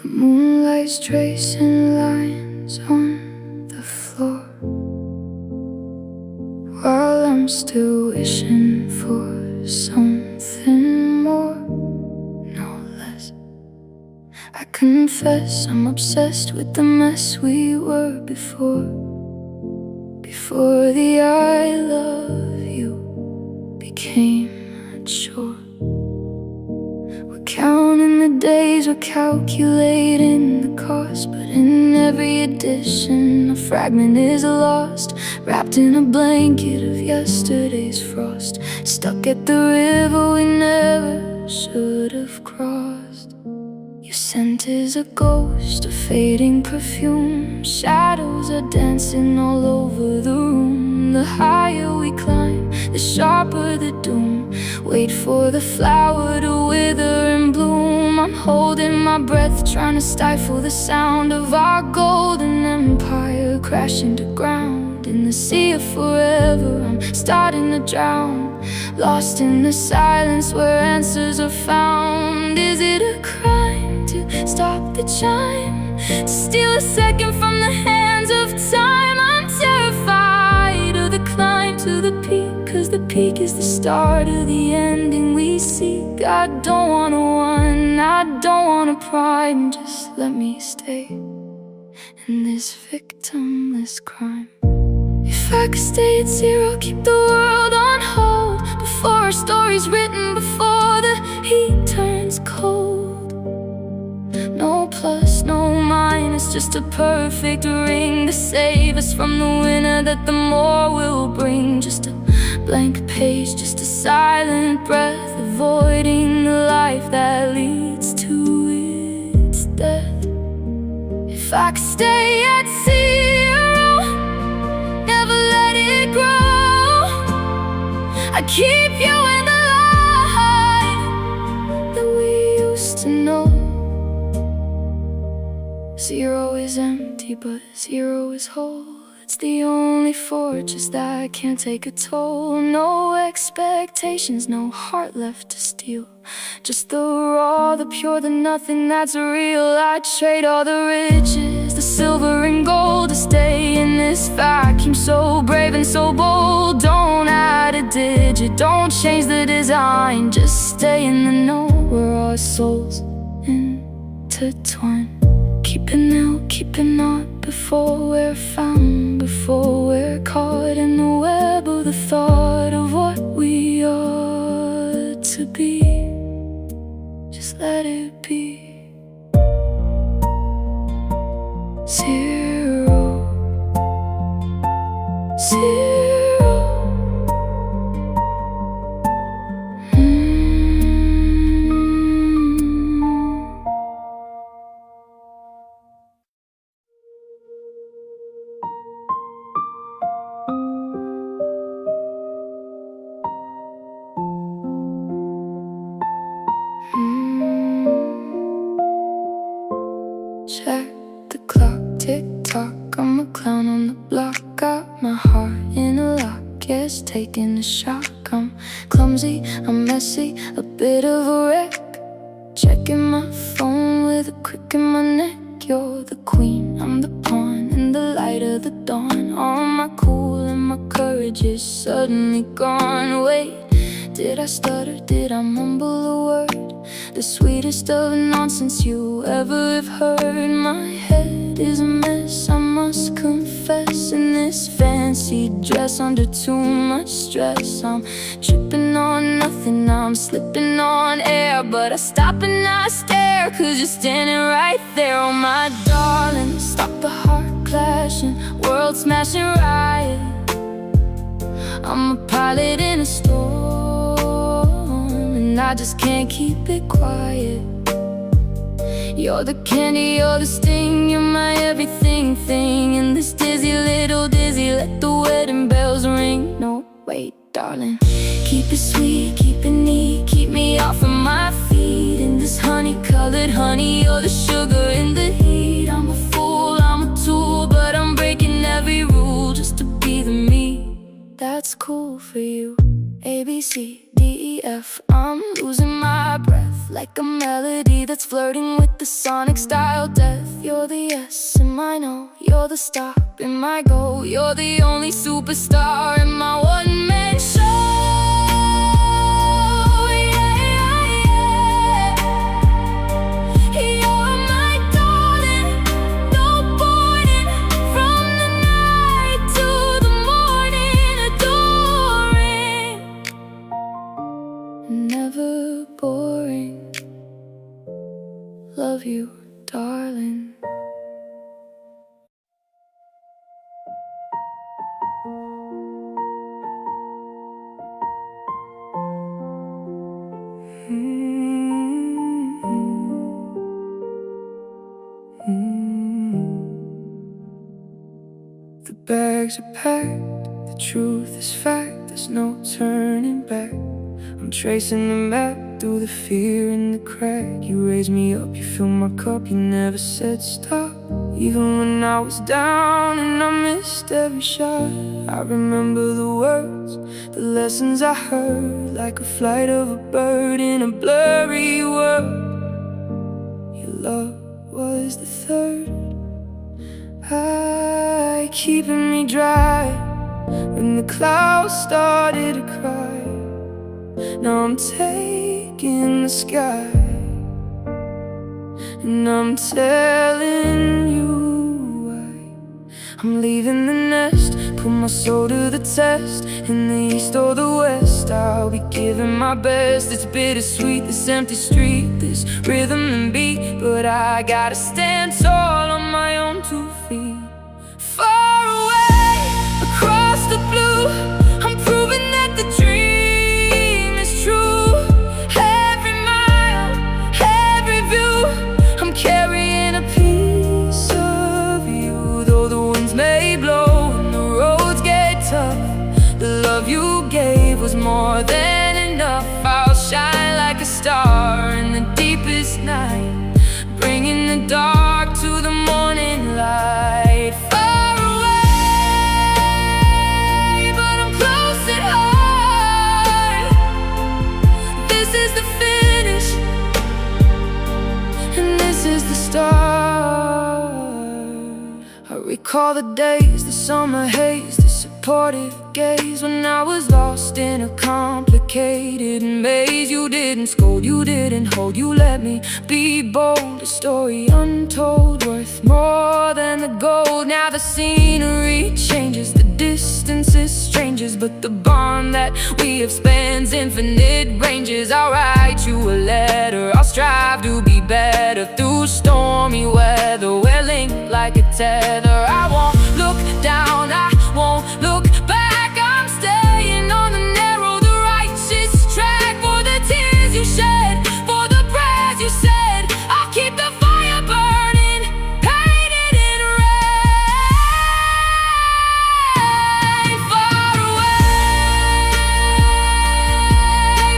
The moonlight's tracing lines on the floor, while I'm still wishing for something more, no less. I confess I'm obsessed with the mess we were before the I love you became a chore. We're counting the days, we're calculating the cost, but in every edition a fragment is lost, wrapped in a blanket of yesterday's frost, stuck at the river we never should have crossed. Your scent is a ghost, a fading perfume. Shadows are dancing all over the room. The higher we climb, the sharper the doom. Wait for the flower to wither and bloom. I'm holding my breath, trying to stifle the sound of our golden empire crashing to ground. In the sea of forever, I'm starting to drown, lost in the silence where answers are found. Is it a crime to stop the chime, to steal a second from the hands of time? I'm terrified of the climb to the peak, 'cause the peak is the start of the ending we seek. I don't wanna run, I don't wanna prime. Just let me stay in this victimless crime. If I could stay at zero, keep the world on hold, before our story's written, before the heat turns cold. No plus, no minus, just a perfect ring to save us from the winter that the more will bring. Just a blank page, just a silent breath, avoiding the life that leads to its death. If I could stay at zero, never let it grow, I'd keep you in the light that we used to know. Zero is empty, but zero is whole. It's the only fortress that can't take a toll. No expectations, no heart left to steal, just the raw, the pure, the nothing that's real. I'd trade all the riches, the silver and gold, to stay in this vacuum, so brave and so bold. Don't add a digit, don't change the design, just stay in the know where our souls intertwine. Keeping out, keeping not, before we're found, before we're caught in the web of the thought of what we ought to be. Just let it be. Zero, zero. Check the clock, tick tock, I'm a clown on the block. Got my heart in a lock, yes, taking a shock. I'm clumsy, I'm messy, a bit of a wreck, checking my phone with a crick in my neck. You're the queen, I'm the pawn, in the light of the dawn. All my cool and my courage is suddenly gone. Wait, did I stutter, did I mumble a word? The sweetest of nonsense you ever have heard. My head is a mess, I must confess. In this fancy dress, under too much stress, I'm tripping on nothing, I'm slipping on air. But I stop and I stare, 'cause you're standing right there. Oh my darling, stop the heart clashing, world smashing riot. I'm a pilot in a storm, and I just can't keep it quiet. You're the candy, you're the sting, you're my everything thing. In this dizzy little dizzy, let the wedding bells ring. No, wait, darling, keep it sweet, keep it neat, keep me off of my feet. In this honey-colored honey, you're the sugar in the heat. I'm a fool, I'm a tool, but I'm breaking every rule just to be the me that's cool for you. A, B, C, D, E F. I'm losing my breath like a melody that's flirting with the sonic style death. You're the S in my no, you're the stop in my go. You're the only superstar in my one-man show. Never boring. Love you, darling. The bags are packed, the truth is fact, there's no turning back. I'm tracing the map through the fear in the crack. You raise me up, you fill my cup, you never said stop. Even when I was down and I missed every shot, I remember the words, the lessons I heard, like a flight of a bird in a blurry world. Your love was the third eye keeping me dry when the clouds started to cry. Now I'm taking the sky and I'm telling you why. I'm leaving the nest, put my soul to the test. In the east or the west, I'll be giving my best. It's bittersweet, this empty street, this rhythm and beat, but I gotta stand tall on my own 2 feet. Far away, across the blue, I'm proving that the dream is true. Every mile, every view, I'm carrying a piece of you. Though the winds may blow and the roads get tough, the love you gave was more than enough. I'll shine like a star in the deepest night, bringing the dark to the morning light. Far away, but I'm close at heart. This is the finish, and this is the start. I recall the days, the summer haze, the supportive gaze, when I was lost in a complicated maze. You didn't scold, you didn't hold, you let me be bold. A story untold, worth more than the gold. Now the scenery changes, the distance is strangers, but the bond that we have spans infinite ranges. I'll write you a letter, I'll strive to be better through stormy weather. We're linked like a tether. I won't look down, I won't look back. I'm staying on the narrow, the righteous track. For the tears you shed, for the prayers you said, I'll keep the fire burning, painted in red. Far away,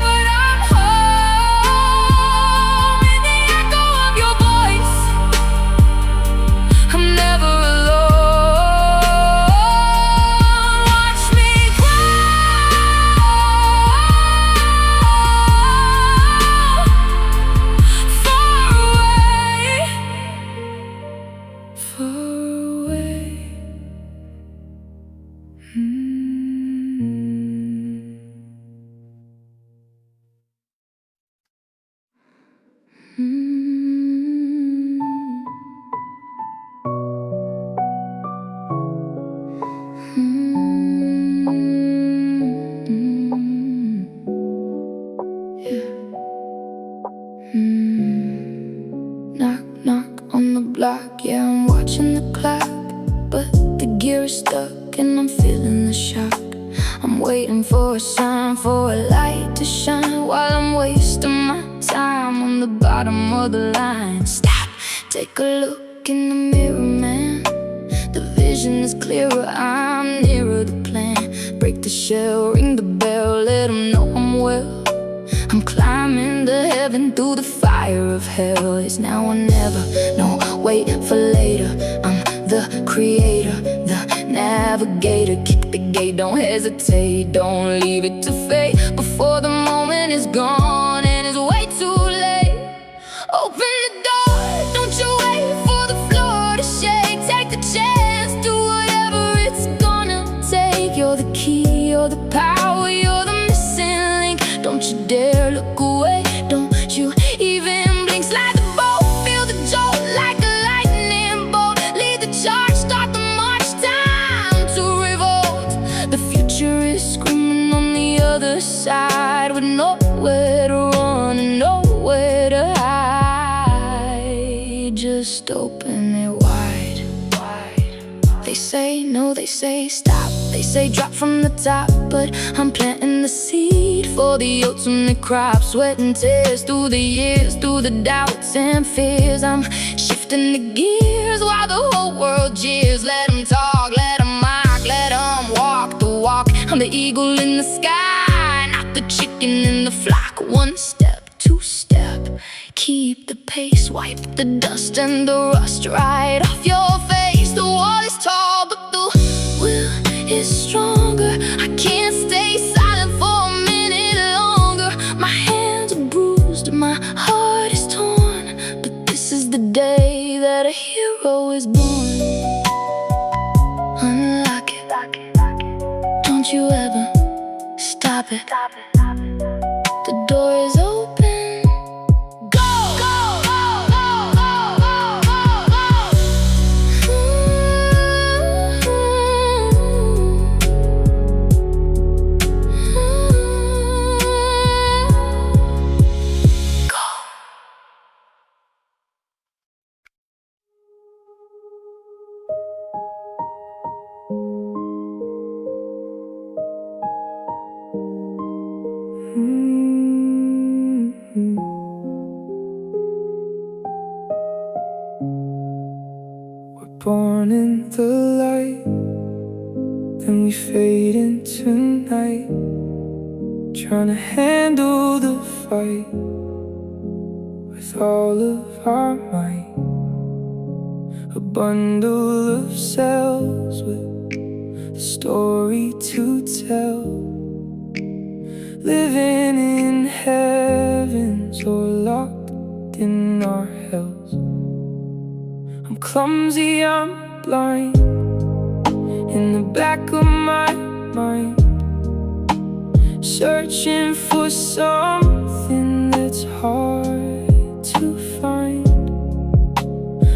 but I'm home in the echo of your voice. I'm never alone. Watch me far away. Knock, knock on the block, yeah, I'm watching the clock, but the gear is stuck and I'm feeling the shock. I'm waiting for a sign, for a light to shine, while I'm wasting my time on the bottom of the line. Stop, take a look in the mirror, man. The vision is clearer, I'm nearer the plan. Break the shell, ring the bell, let them know I'm well. I'm climbing to heaven through the fire of hell. It's now or never, no wait for later. I'm the creator, the navigator. Kick the gate, don't hesitate, don't leave it to fate before the moment is gone and it's way too late. Open the door, don't you wait for the floor to shake. Take the chance, do whatever it's gonna take. You're the key, you're the power, you're the missing link. Don't you dare look away, don't you even blink. Slide the boat, feel the jolt like a lightning bolt. Lead the charge, start the march, time to revolt. The future is screaming on the other side, with nowhere to run and nowhere to hide. Just open it wide. They say no, they say stop, they say drop from the top, but I'm planting the seed for the ultimate crop. Sweat and tears through the years, through the doubts and fears. I'm shifting the gears while the whole world jeers. Let them talk, let them mock, let them walk the walk. I'm the eagle in the sky, not the chicken in the flock. One step, two step, keep the pace. Wipe the dust and the rust right off your face. The wall is tall, but the will is stronger. I can't stay silent for a minute longer. My hands are bruised, my heart is torn, but this is the day that a hero is born. Unlock it, don't you ever stop it. The door is open. Go, go, go, go, go, go, go, go. Go. We're born in the light, then we fade into night, trying to handle the fight with all of our might. A bundle of cells with a story to tell, living in heavens or locked in our hells. I'm clumsy, I'm blind, in the back of my mind, searching for something that's hard to find.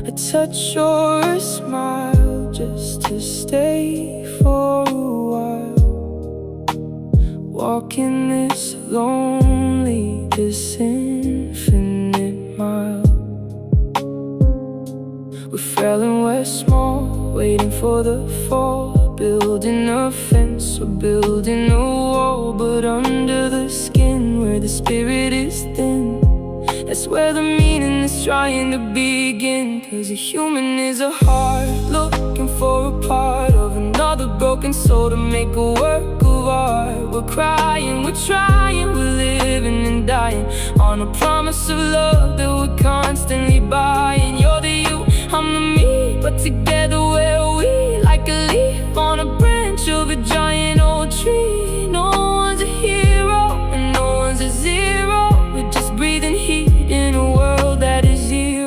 A touch or a smile just to stay for a while. Walking this lonely, this infinite mile. We fell and we're small, waiting for the fall. Building a fence or building a wall, but under the skin where the spirit is thin, that's where the meaning is trying to begin. Cause a human is a heart looking for a part of another broken soul to make a work of art. We're crying, we're trying, we're living and dying on a promise of love that we're constantly buying. You're the you, I'm the me, but together we're we, like a leaf on a branch of a giant old tree. No one's a hero and no one's a zero. We're just breathing heat in a world that is zero.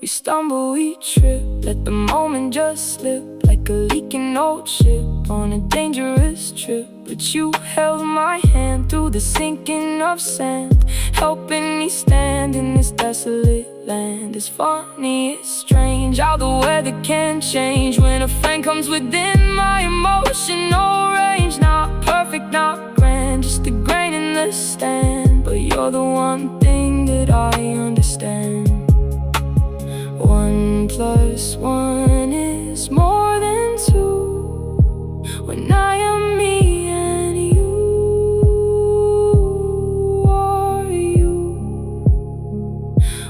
We stumble, we trip, let the moment just slip, like a leaking old ship on a dangerous trip. But you held my hand through the sinking of sand, helping me stand in this desolate land. It's funny, it's strange how the weather can change when a friend comes within my emotional range. Not perfect, not grand, just a grain in the stand, but you're the one thing that I understand. 1 + 1 is more than 2 when I am me and you are you.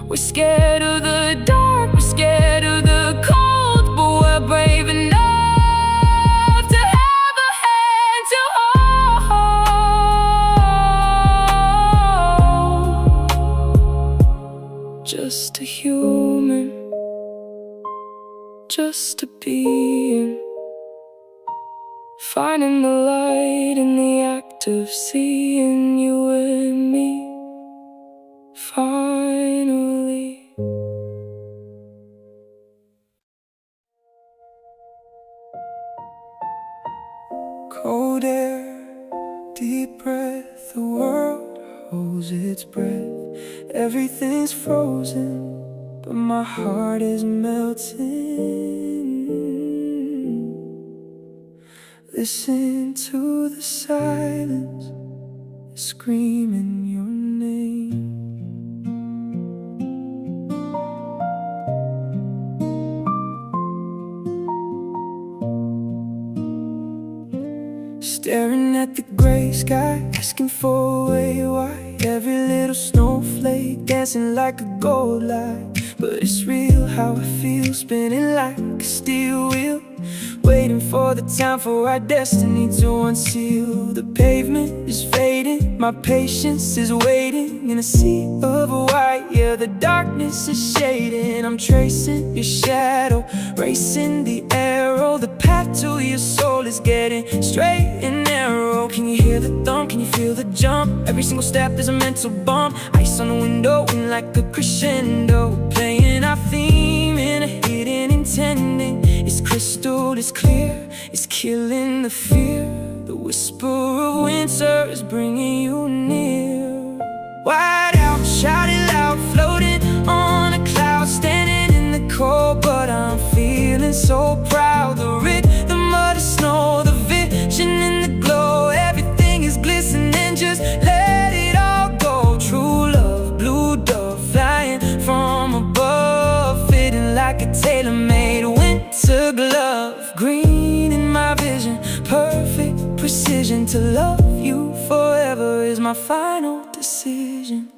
We're scared of the dark, we're scared of the cold, but we're brave enough to have a hand to hold. Just a human just to be in. Finding the light in the act of seeing you and me. Finally. Cold air, deep breath, the world holds its breath. Everything's frozen, but my heart is melting. Listen to the silence, screaming your name. Staring at the gray sky, asking for a way why. Every little snowflake dancing like a gold light. But it's real how I feel, spinning like a steel wheel, waiting for the time for our destiny to unseal. The pavement is fading, my patience is waiting in a sea of white. Yeah, the darkness is shading, I'm tracing your shadow, racing the arrow. The path to your soul is getting straight and narrow. Can you hear the thump? Can you feel the jump? Every single step is a mental bump. Ice on the window, in like a crescendo, playing our theme in a hidden intending. It's crystal, it's clear, it's killing the fear. The whisper of winter is bringing you near. Wide out, shout it loud, floating on a cloud, standing in the cold, but I'm feeling so proud. The rhythm of the snow, the vision in the glow, everything is glistening, just let it all go. True love, blue dove, flying from above, fitting like a tailor-made winter glove. Green in my vision, perfect precision. To love you forever is my final decision.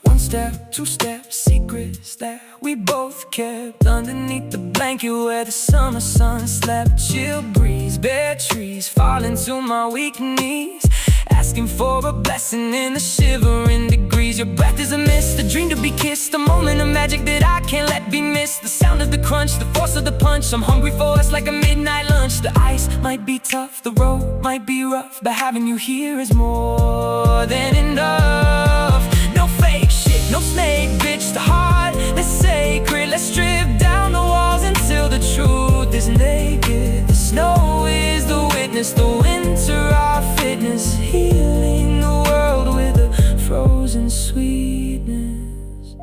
One step, two steps, secrets that we both kept underneath the blanket where the summer sun slept. Chill breeze, bare trees, falling to my weak knees, asking for a blessing in the shivering degrees. Your breath is a mist, a dream to be kissed, a moment of magic that I can't let be missed. The sound of the crunch, the force of the punch, I'm hungry for us like a midnight lunch. The ice might be tough, the road might be rough, but having you here is more than enough. No fake shit, no snake bitch, the heart that's sacred. Let's strip down the walls until the truth is naked. The snow is the witness, the winter our fitness, healing the world with a frozen sweetness.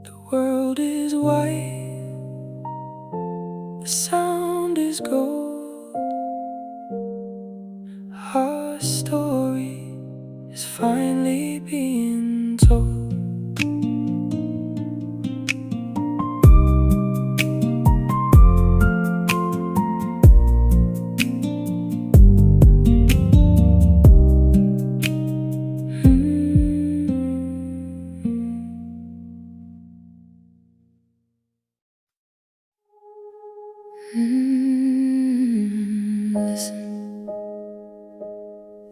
The world is white, the sound is gold. Our story is finally being told. Listen,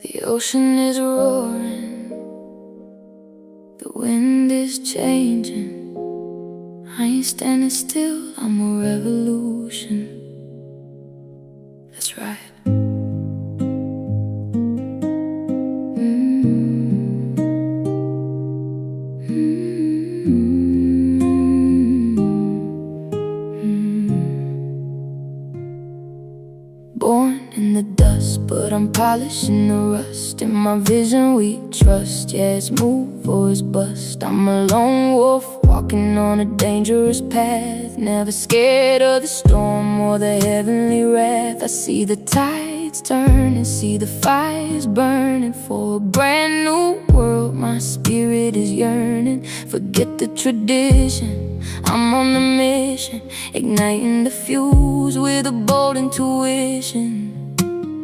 the ocean is roaring, the wind is changing. I ain't standing still, I'm a revolution. That's right. Born in the dust, but I'm polishing the rust. In my vision we trust, yeah, it's move or it's bust. I'm a lone wolf walking on a dangerous path, never scared of the storm or the heavenly wrath. I see the tides turn and see the fires burning for a brand new world. My spirit is yearning, forget the tradition, I'm on a mission, igniting the fuse with a bold intuition.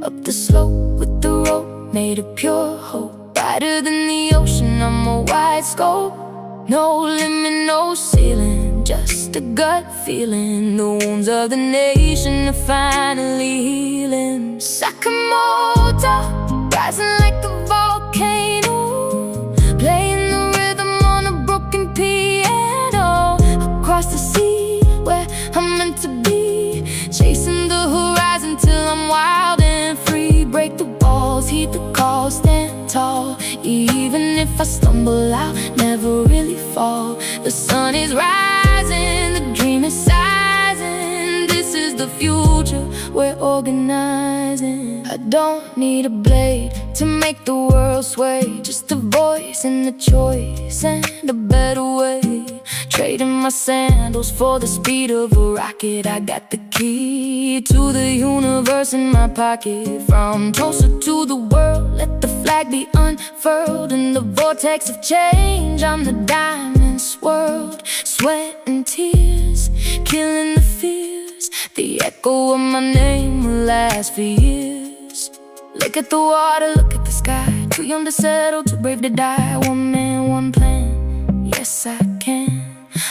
Up the slope with the rope, made of pure hope, brighter than the ocean, I'm a wide scope. No limit, no ceiling, just a gut feeling. The wounds of the nation are finally healing. Sakamoto, rising like a volcano, playing the rhythm on a broken piano. I'll stand tall. Even if I stumble, I'll never really fall. The sun is rising, the dream is sizing. This is the future we're organizing. I don't need a blade to make the world sway, just a voice and a choice and a better way. Trading my sandals for the speed of a rocket. I got the key to the universe in my pocket. From Tulsa to the world, let the flag be unfurled. In the vortex of change, I'm the diamond swirled. Sweat and tears, killing the fears. The echo of my name will last for years. Look at the water, look at the sky. Too young to settle, too brave to die. One man, one plan, yes I can.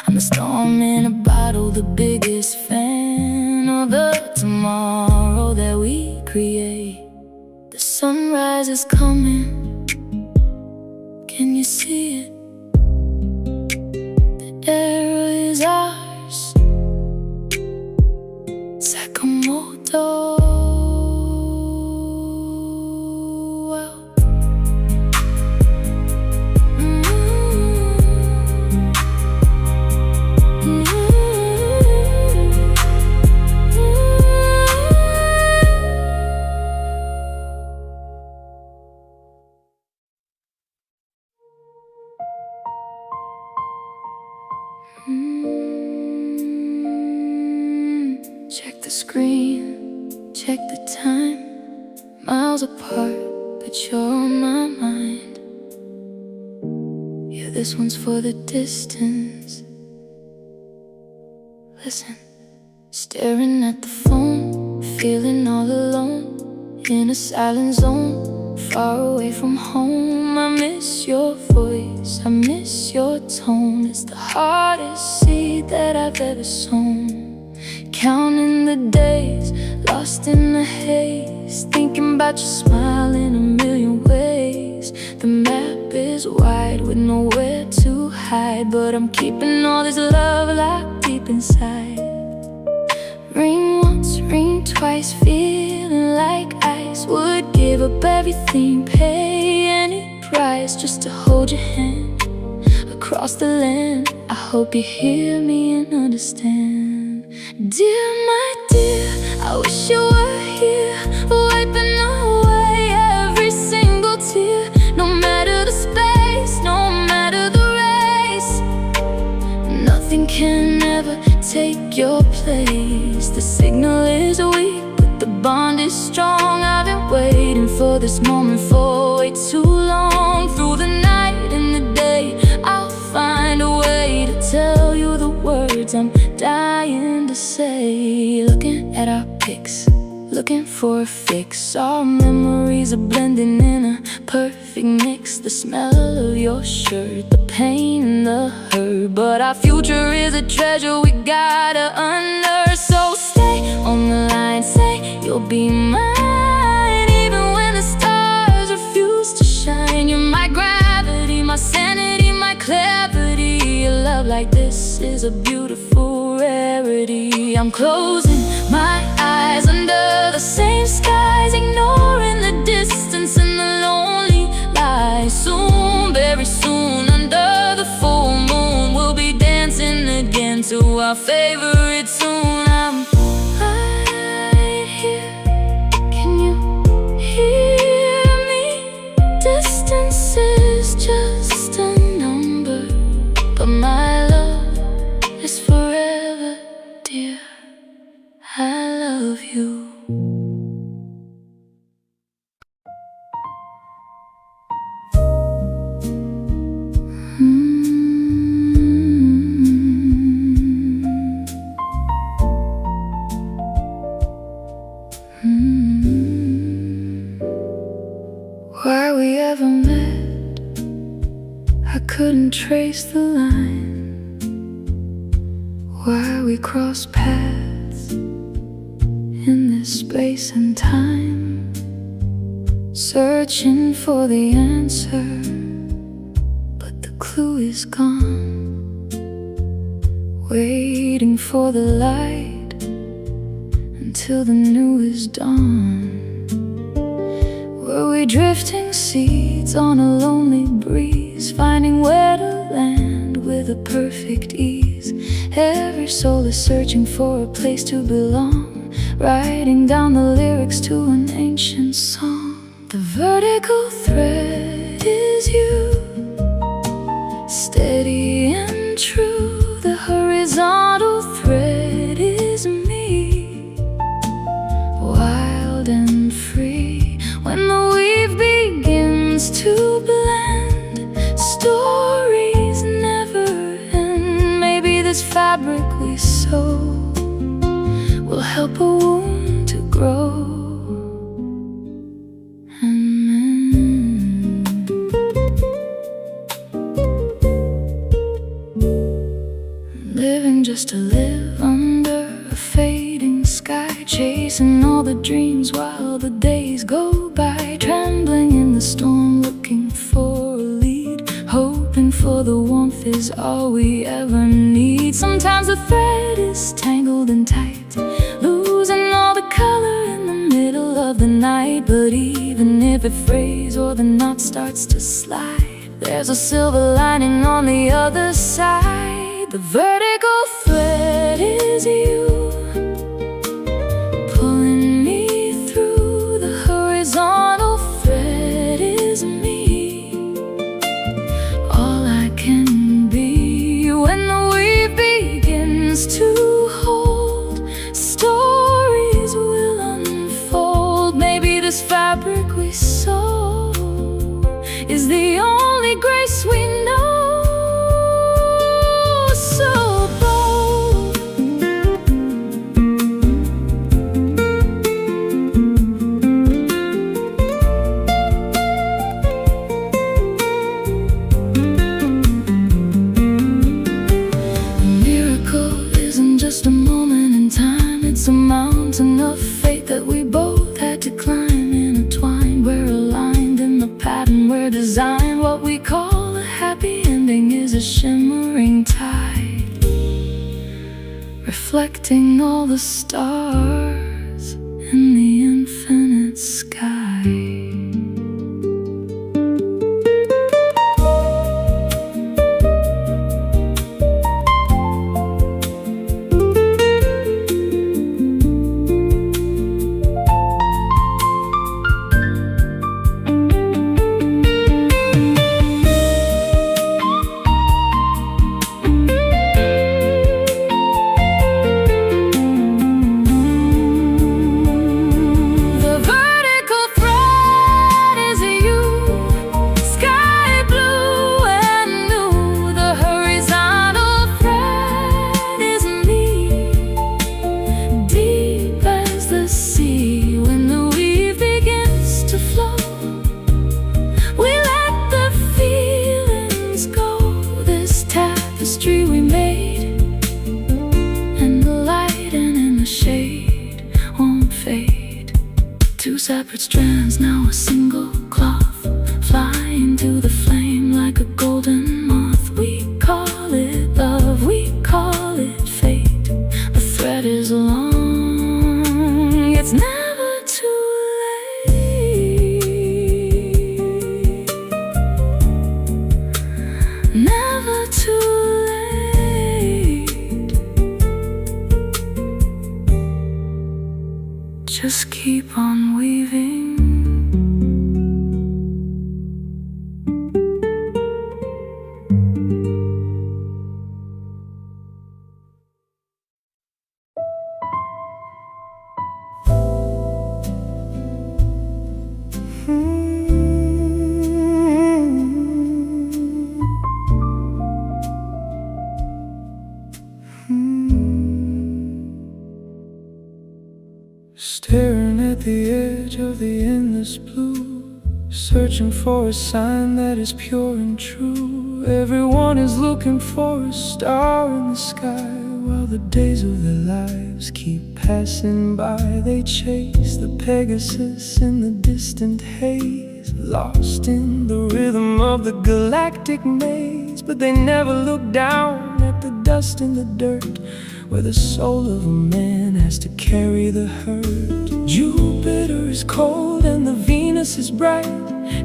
I'm the storm in a bottle, the biggest fan of the tomorrow that we create. The sunrise is coming, can you see it? The era is ours, Sakamoto. Check the screen, check the time. Miles apart, but you're on my mind. Yeah, this one's for the distance. Listen, staring at the phone, feeling all alone, in a silent zone, far away from home. I miss your voice, I miss your tone. It's the hardest seed that I've ever sown. Counting the days, lost in the haze, thinking about your smile in a million ways. The map is wide with nowhere to hide, but I'm keeping all this love locked deep inside. Ring once, ring twice, feeling like ice. Would give up everything, pay any price just to hold your hand across the land. I hope you hear me and understand. Dear, my dear, I wish you were here, wiping away every single tear. No matter the space, no matter the race, nothing can ever take your place. The signal is weak, but the bond is strong. I've been waiting for this moment for way too long. Through the night and the day, I'll find a way to tell you the words I'm dying to say. Looking at our pics, looking for a fix. Our memories are blending in a perfect mix. The smell of your shirt, the pain and the hurt, but our future is a treasure we gotta unearth. So stay on the line, say you'll be mine, even when the stars refuse to shine. You're my gravity, my sanity, my clarity. A love like this is a beautiful rarity. I'm closing my eyes under the same skies, ignoring the distance and the lonely lies. Soon, very soon, under the full moon, we'll be dancing again to our favorite tune. I'm right here, can you hear me? Distance is just a number, but my love is forever, dear. I love you. Why we ever met, I couldn't trace the line. Why we crossed paths in this space and time, searching for the answer, but the clue is gone. Waiting for the light until the new is dawn. Were we drifting seeds on a lonely breeze, finding where to land with a perfect ease? Every soul is searching for a place to belong, writing down the lyrics to an ancient song. The vertical thread is you, steady and true. The horizontal thread is me, wild and free. When the weave begins to blend, stories never end. Maybe this fabric we sew will help a wound to grow and mend. Living just to live under a fading sky, chasing all the dreams while the days go by, trembling in the storm, looking for a lead, hoping for the warmth is all we ever need. Sometimes the thread is tangled and tight, losing all the color in the middle of the night. But even if it frays or the knot starts to slide, there's a silver lining on the other side. The vertical thread is you, pulling me through. The horizontal thread is me, all I can be. When the weave begins to hold, stories will unfold. Maybe this fabric we sew is the only grace we know. So bold, a miracle isn't just a moment in time, it's a mountain of fate that we both had to climb. Intertwined, we're aligned in the pattern we're designed. What we call a happy ending is a shimmering tide, reflecting all the stars in the infinite sky. We made, and the light and in the shade won't fade. Two separate strands, now a single cloth, flying to the flame like a golden moth. We call it love, we call it fate. The thread is long, it's never too late, never too late. Just keep on weaving. Staring at the edge of the endless blue, searching for a sign that is pure and true. Everyone is looking for a star in the sky, while the days of their lives keep passing by. They chase the Pegasus in the distant haze, lost in the rhythm of the galactic maze. But they never look down at the dust in the dirt, where the soul of a man has to carry the herd. Jupiter is cold and the Venus is bright,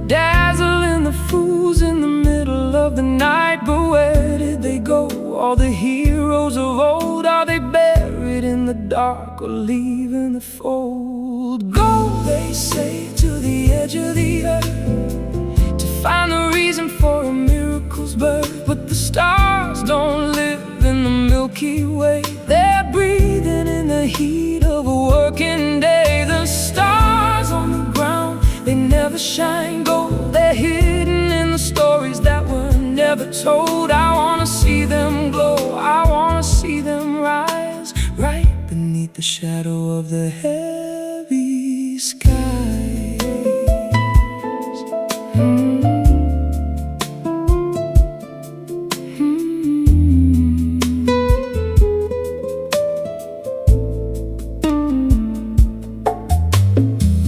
dazzling the fools in the middle of the night. But where did they go? All the heroes of old, are they buried in the dark or leaving the fold? Go, they say, to the edge of the earth to find the reason for a miracle's birth. But the stars don't live in the Milky Way, they're breathing in the heat of a working day. The stars on the ground, they never shine gold, they're hidden in the stories that were never told. I wanna see them glow, I wanna see them rise, right beneath the shadow of the heavy skies.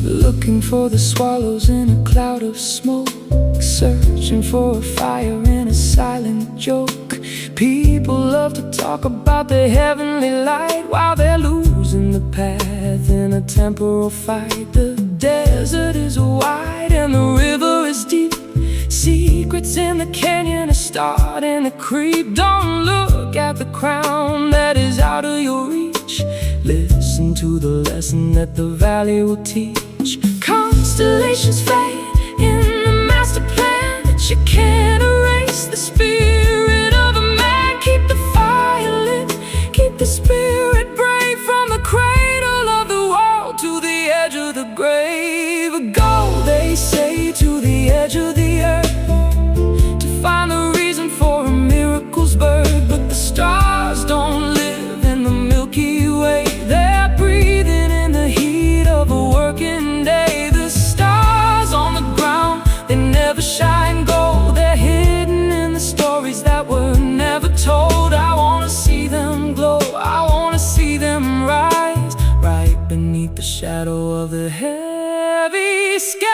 Looking for the swallows in a cloud of smoke, searching for a fire in a silent joke. People love to talk about the heavenly light while they're losing the path in a temporal fight. The desert is wide and the river is deep, secrets in the canyon are starting to creep. Don't look at the crown that is out of your reach, listen to the lesson that the valley will teach. Constellations fade in the master plan that you can't erase. The spirit of a man, keep the fire lit, keep the spirit brave. From the cradle of the world to the edge of the grave. Go, they say, to the edge of the earth to find the reason for a miracle's birth. But the stars don't live in the Milky Way, they're breathing in the heat of a working day. The stars on the ground, they never shine gold, they're hidden in the stories that were never told. I wanna see them glow, I wanna see them rise, right beneath the shadow of the heavy skies.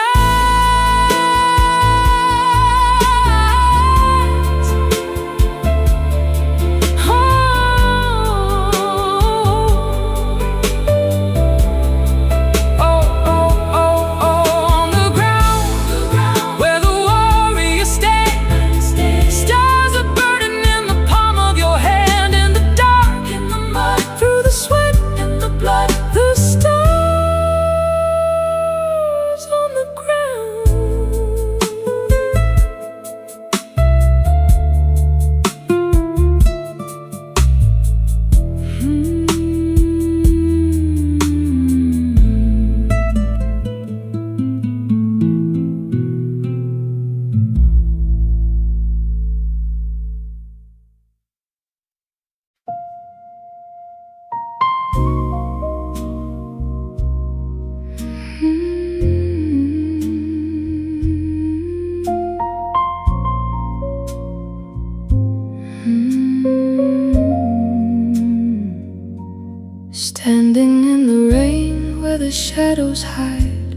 Standing in the rain where the shadows hide,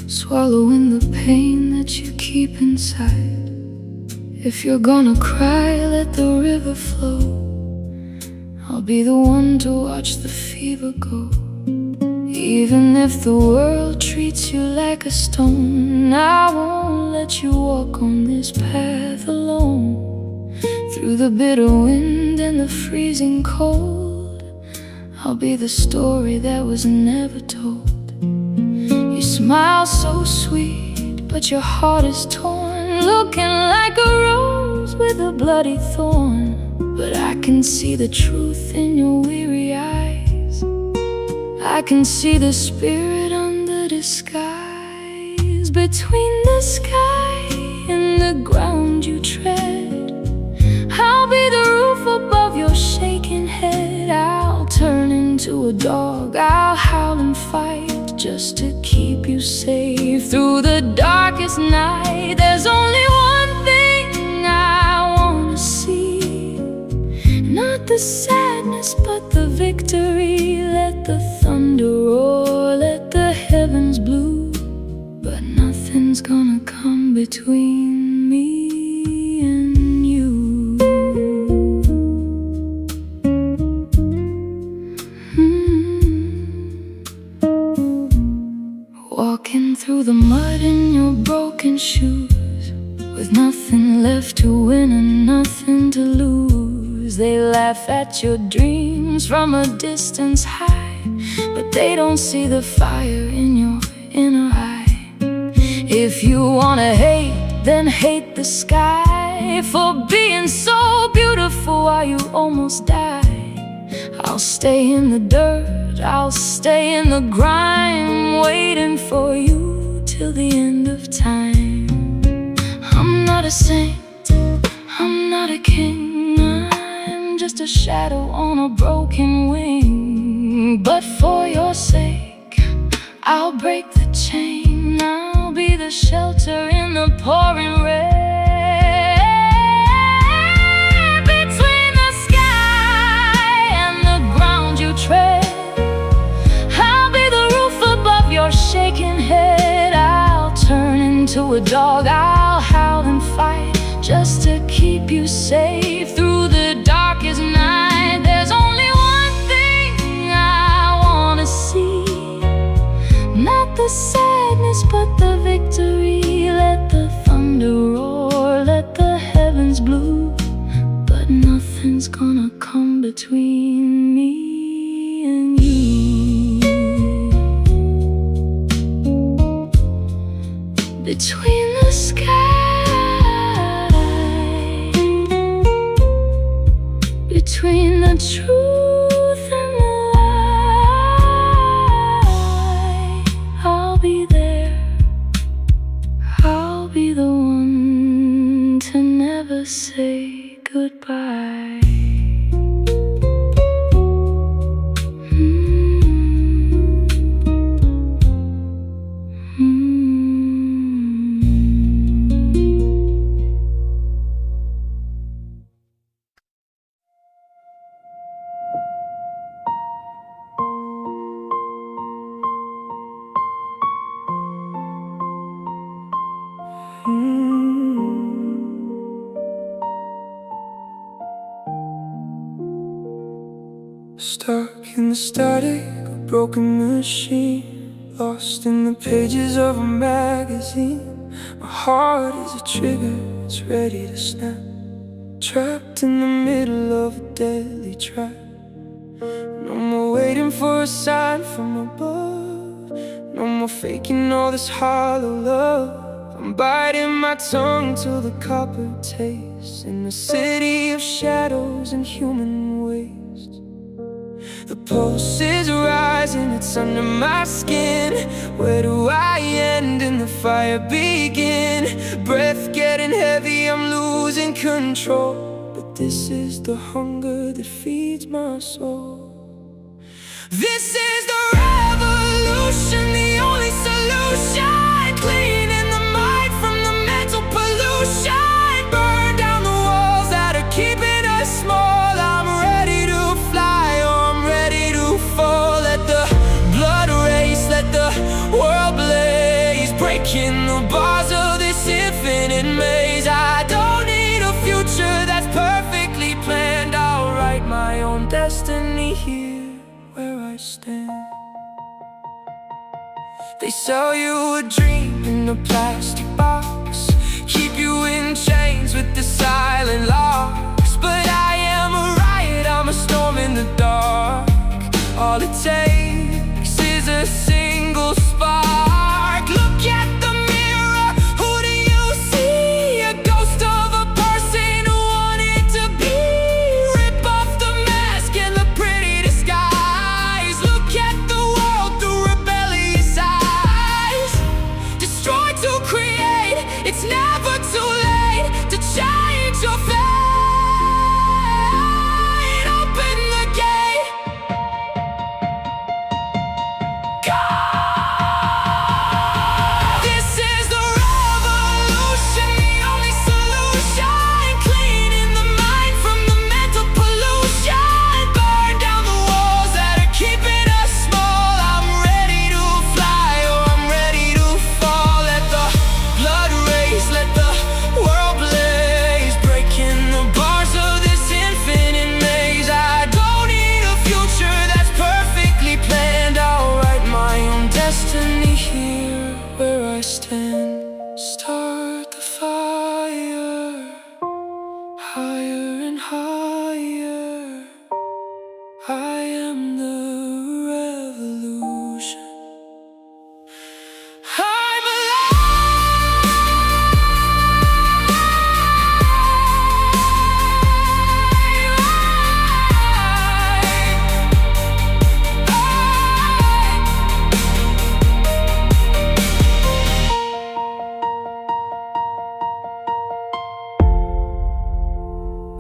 swallowing the pain that you keep inside. If you're gonna cry, let the river flow, I'll be the one to watch the fever go. Even if the world treats you like a stone, I won't let you walk on this path alone. Through the bitter wind and the freezing cold, I'll be the story that was never told. You smile so sweet, but your heart is torn, looking like a rose with a bloody thorn. But I can see the truth in your weary eyes, I can see the spirit under disguise. Between the sky and the ground you tread, I'll be the roof above your shaking head. I'll turn into a dog, I'll howl and fight just to keep you safe through the darkest night. There's only one thing I wanna see, not the sadness but the victory. Let the thunder roar, let the heavens blue, but nothing's gonna come between me and you. with nothing left to win and nothing to lose. They laugh at your dreams from a distance high, but they don't see the fire in your inner eye. If you wanna hate, then hate the sky for being so beautiful while you almost die. I'll stay in the dirt, I'll stay in the grime, waiting for you till the end of time. I'm not a saint, I'm not a king, I'm just a shadow on a broken wing. But for your sake, I'll break the chain, I'll be the shelter in the pouring rain. Between the sky and the ground you tread, I'll be the roof above your shaking head. I'll turn into a dog, I'll howl and fight just to keep you safe through the darkest night. There's only one thing I wanna see, not the sadness but the victory. Let the thunder roar, let the heavens blue, but nothing's gonna come between me and you. Between the sky, between the truth and the lie, I'll be there, I'll be the one to never say goodbye. Stuck in the static, a broken machine, lost in the pages of a magazine. My heart is a trigger, it's ready to snap, trapped in the middle of a deadly trap. No more waiting for a sign from above, no more faking all this hollow love. I'm biting my tongue till the copper tastes in a city of shadows and human waste. The pulse is rising, it's under my skin. Where do I end and the fire begin? Breath getting heavy, I'm losing control, but this is the hunger that feeds my soul. This is the revolution, the only solution. Cleaning the mind from the mental pollution. Burn down the walls that are keeping us small. I'm ready to fly, or I'm ready to fall. Let the blood race, let the world blaze, breaking the bars of this infinite maze. I don't need a future that's perfectly planned. I'll write my own destiny here where I stand. They sell you a dream in a plastic box, keep you in chains with the silent locks. But I am a riot, I'm a storm in the dark. All it takes is a single spark. Look at the mirror, who do you see? A ghost of a person who wanted to be. Rip off the mask and the pretty disguise. Look at the world through rebellious eyes. Destroy to create, it's never too late to change your fate. Open the gate. This is the revolution, the only solution. Cleaning the mind from the mental pollution. Burn down the walls that are keeping us small. I'm ready to fly, or I'm ready to fall. Let the blood race, let the world blaze, breaking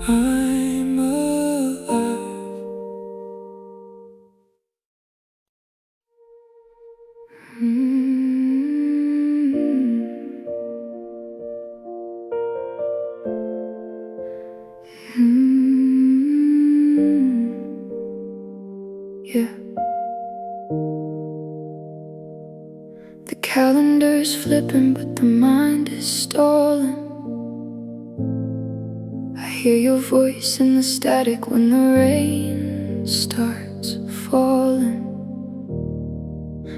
I'm alive. Yeah. The calendar's flipping, but the mind is stalling. I hear your voice in the static when the rain starts falling.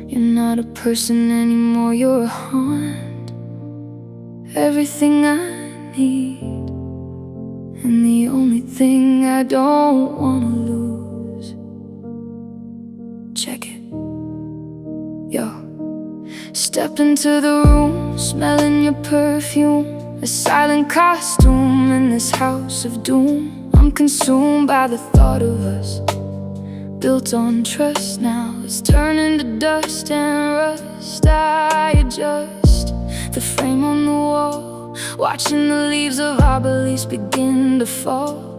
You're not a person anymore, you're a haunt. Everything I need, and the only thing I don't wanna lose. Check it. Yo. Stepped into the room, smelling your perfume. A silent costume in this house of doom. I'm consumed by the thought of us, built on trust. Now it's turning to dust and rust. I adjust the frame on the wall, watching the leaves of our beliefs begin to fall.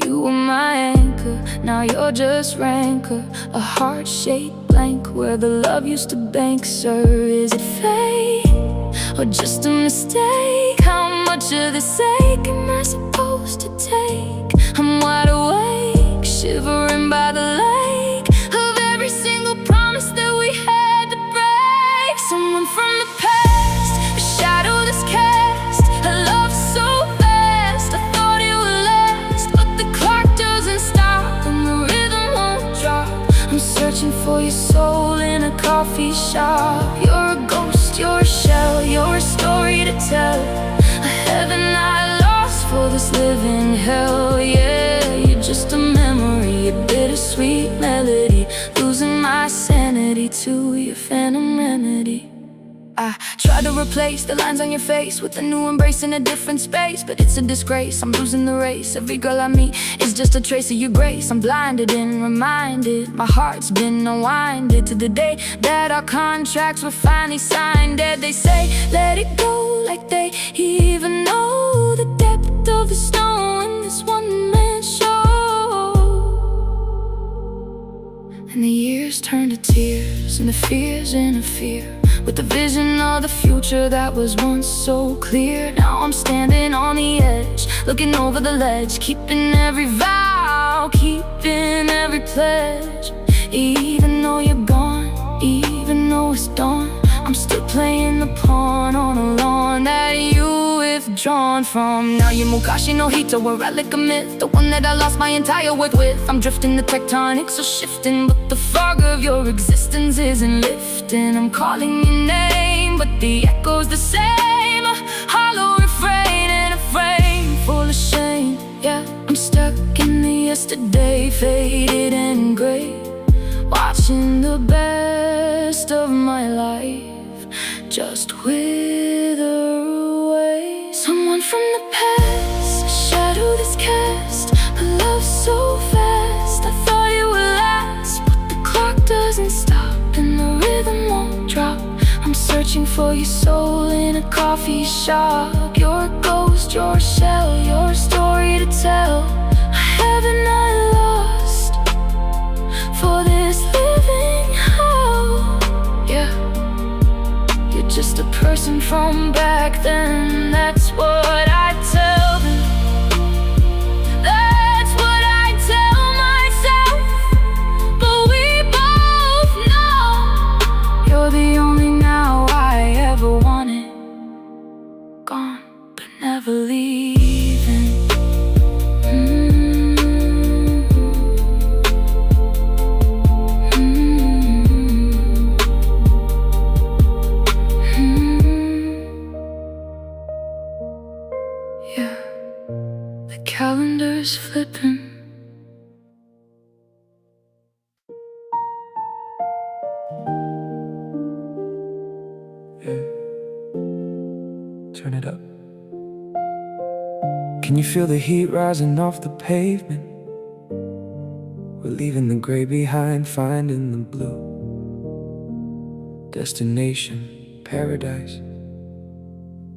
You were my anchor, now you're just rancor. A heart-shaped blank where the love used to bank. Sir, is it fate or just a mistake? How much of this ache am I supposed to take? I'm wide awake, shivering by the lake of every single promise that we had to break. Someone from the past, a shadow that's cast. A love so fast, I thought it would last, but the clock doesn't stop and the rhythm won't drop. I'm searching for your soul in a coffee shop. You're a ghost, you're a shell, you're a story to tell. A heaven I lost for this living hell. Yeah, you're just a memory, a bittersweet melody, losing my sanity to your phantom remedy. I try to replace the lines on your face with a new embrace in a different space, but it's a disgrace, I'm losing the race. Every girl I meet is just a trace of your grace. I'm blinded and reminded, my heart's been unwinded to the day that our contracts were finally signed. Dead, they say, let it go, like they even know the depth of the snow in this one-man show. And the years turn to tears, and the fears interfere with the vision of the future that was once so clear. Now I'm standing on the edge, looking over the ledge, keeping every vow, keeping every pledge. Even though you're gone, even though it's dawn, I'm still playing the pawn on a lawn that you withdrawn from. Now you're Mukashi no Hito, a relic, a myth, the one that I lost my entire work with. I'm drifting, the tectonics are shifting, but the fog of your existence isn't lifting. I'm calling your name, but the echo's the same. A hollow refrain in a frame full of shame. Yeah, I'm stuck in the yesterday, faded and gray, watching the best of my life just wither away. Someone from the past, a shadow that's cast. A love so fast, I thought it would last, but the clock doesn't stop and the rhythm won't drop. I'm searching for your soul in a coffee shop. You're a ghost, you're a shell, you're a story to tell. Haven't I lost for this living hell? Yeah, you're just a person from back then, that's what I tell them. That's what I tell myself. But we both know you're the only now I ever wanted. Gone, but never leaving. Yeah, the calendar's flipping. Yeah. Turn it up. Can you feel the heat rising off the pavement? We're leaving the gray behind, finding the blue. Destination, paradise.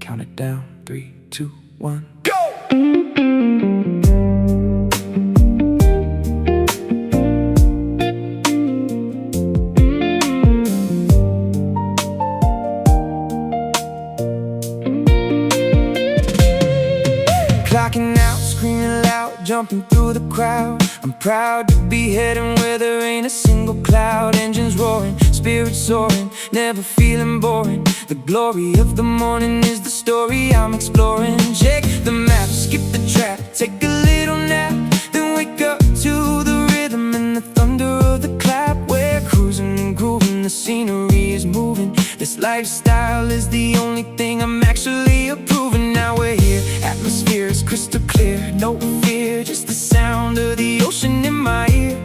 Count it down, 3, 2, 1, go! clocking out, screaming loud, jumping through the crowd. I'm proud to be heading where there ain't a single cloud. Engines roaring, spirits soaring, never feeling boring. The glory of the morning is the story I'm exploring. Check the map, skip the track, take a little nap, then wake up to the rhythm and the thunder of the clap. We're cruising and grooving, the scenery is moving. This lifestyle is the only thing I'm actually approving. Now we're here, atmosphere is crystal clear, no fear, just the sound of the ocean in my ear.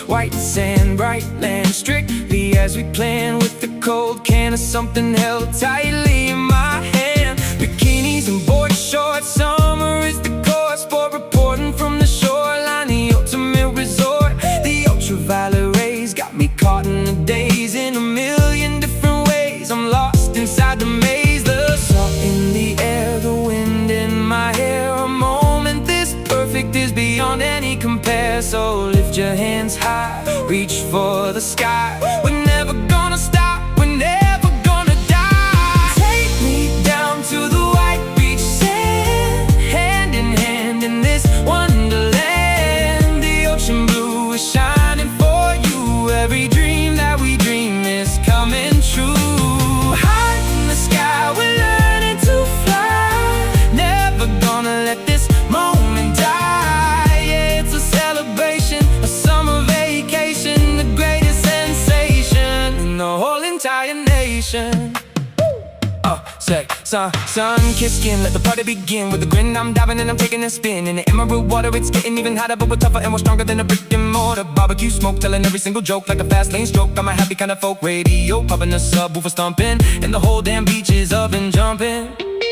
White sand, bright land, strictly as we plan, with the cold can of something held tightly in my hand. Bikinis and board shorts, summer is the course for reporting from the shoreline, the ultimate resort. The ultraviolet rays got me caught in the daze, in a million different ways. I'm lost inside the maze, the salt in the air, the wind in my hair. A moment this perfect is beyond any compare. So lift your hands high, reach for the sky. We're never gonna stop, we're never gonna die. Take me down to the white beach sand, hand in hand in this wonderland. The ocean blue is shining for you, every dream that we dream is coming true. High in the sky, we're learning to fly, never gonna let this moment die. Yeah, it's a celebration, a summer vacation, the greatest sensation in the whole entire nation. Say, sun-kissed skin, let the party begin. With a grin, I'm diving and I'm taking a spin. In the emerald water, it's getting even hotter, but we're tougher and we're stronger than a brick and mortar. Barbecue smoke, telling every single joke like a fast lane stroke. I'm a happy kind of folk, radio popping, a subwoofer stomping, and the whole damn beach is up and jumping.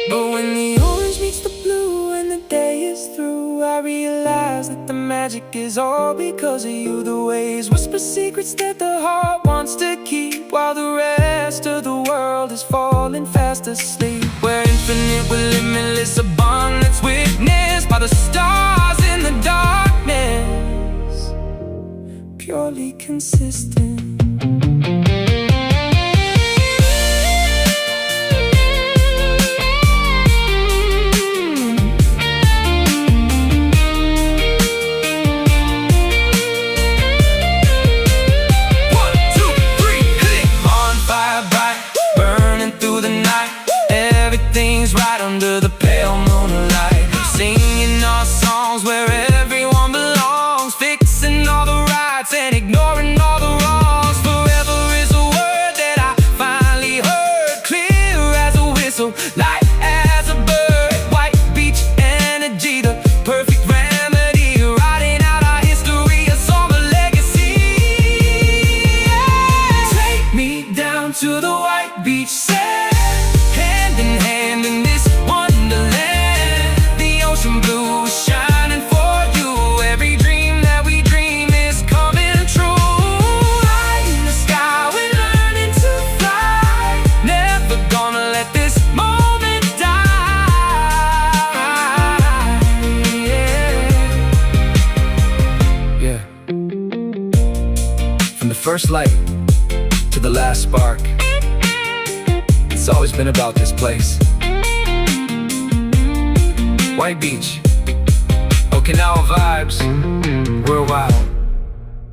But when the orange meets the blue and the day is through, I realize that the magic is all because of you. The waves whisper secrets that the heart wants to keep, while the rest of the world is falling fast asleep. We're infinite, we're limitless, a bond that's witnessed by the stars in the darkness, purely consistent. Everything's right under the pale moonlight, singing our songs where everyone belongs, fixing all the rights and ignoring all the wrongs. Forever is a word that I finally heard, clear as a whistle, light as a bird. White beach energy, the perfect remedy, writing out our history, a song of legacy. Take me down to the white beach sand, hand in hand in this wonderland. The ocean blue is shining for you, every dream that we dream is coming true. High in the sky, we're learning to fly, never gonna let this moment die. Yeah. From the first light to the last spark, it's always been about this place. White Beach, Okinawa vibes, we're wild.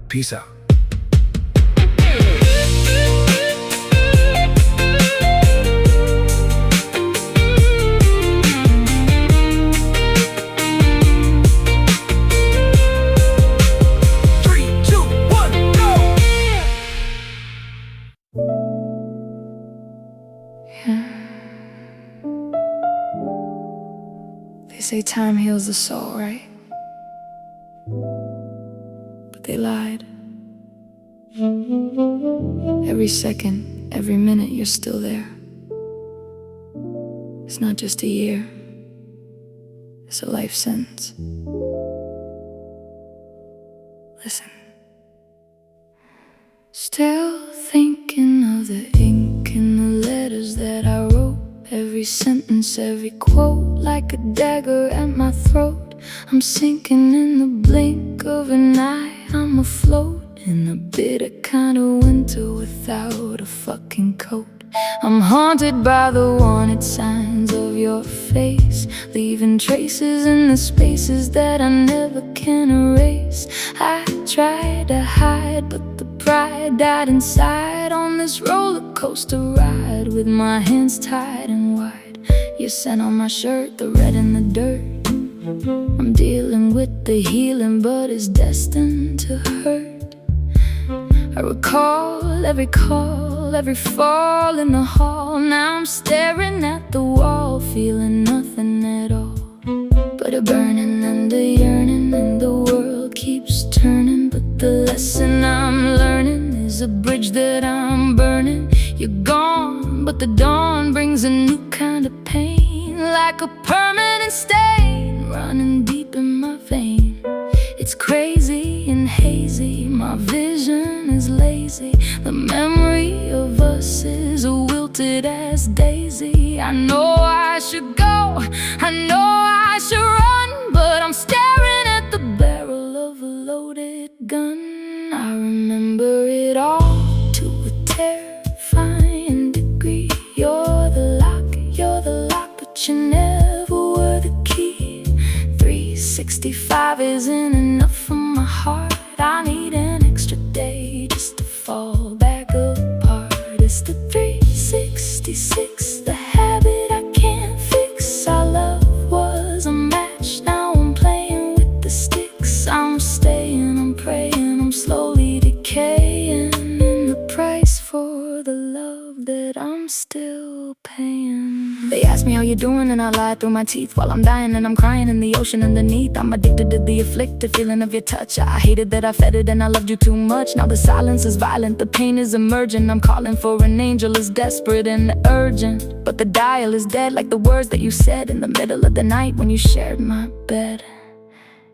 Peace out. They say time heals the soul, right? But they lied. Every second, every minute, you're still there. It's not just a year, it's a life sentence. Listen. Still thinking of the ink in the letters that I wrote. Every sentence, every quote, like a dagger at my throat. I'm sinking in the blink of an eye. I'm afloat in a bitter kind of winter without a fucking coat. I'm haunted by the wanted signs of your face, leaving leaving traces in the spaces that I never can erase. I tried to hide, but the pride died inside on this roller coaster ride with my hands tied and wide. Your scent on my shirt, the red in the dirt. I'm dealing with the healing, but it's destined to hurt. I recall every call, every fall in the hall. Now I'm staring at the wall, feeling nothing at all but a burning and a yearning, and the world keeps turning. But the lesson I'm learning is a bridge that I'm burning. You're gone, but the dawn brings a new kind of pain, like a permanent stain running deep in my vein. It's crazy and hazy, my vision is lazy. The memory of us is wilted as daisy. I know I should go, I know I should run, but I'm staring at the barrel of a loaded gun. I remember it all to a terrifying degree. You're the lock, but you never were the key. 365 isn't enough for my heart. I need an extra day just to fall back apart. It's the 366, the habit I can't fix. Our love was a match, now I'm playing with the sticks. I'm staying, I'm praying, I'm slowly decaying, and the price for the love that I'm still paying. They ask me how you're doing, and I lie through my teeth while I'm dying, and I'm crying in the ocean underneath. I'm addicted to the afflicted feeling of your touch. I hated that I fed it and I loved you too much. Now the silence is violent, the pain is emerging. I'm calling for an angel, is desperate and urgent, but the dial is dead, like the words that you said in the middle of the night when you shared my bed.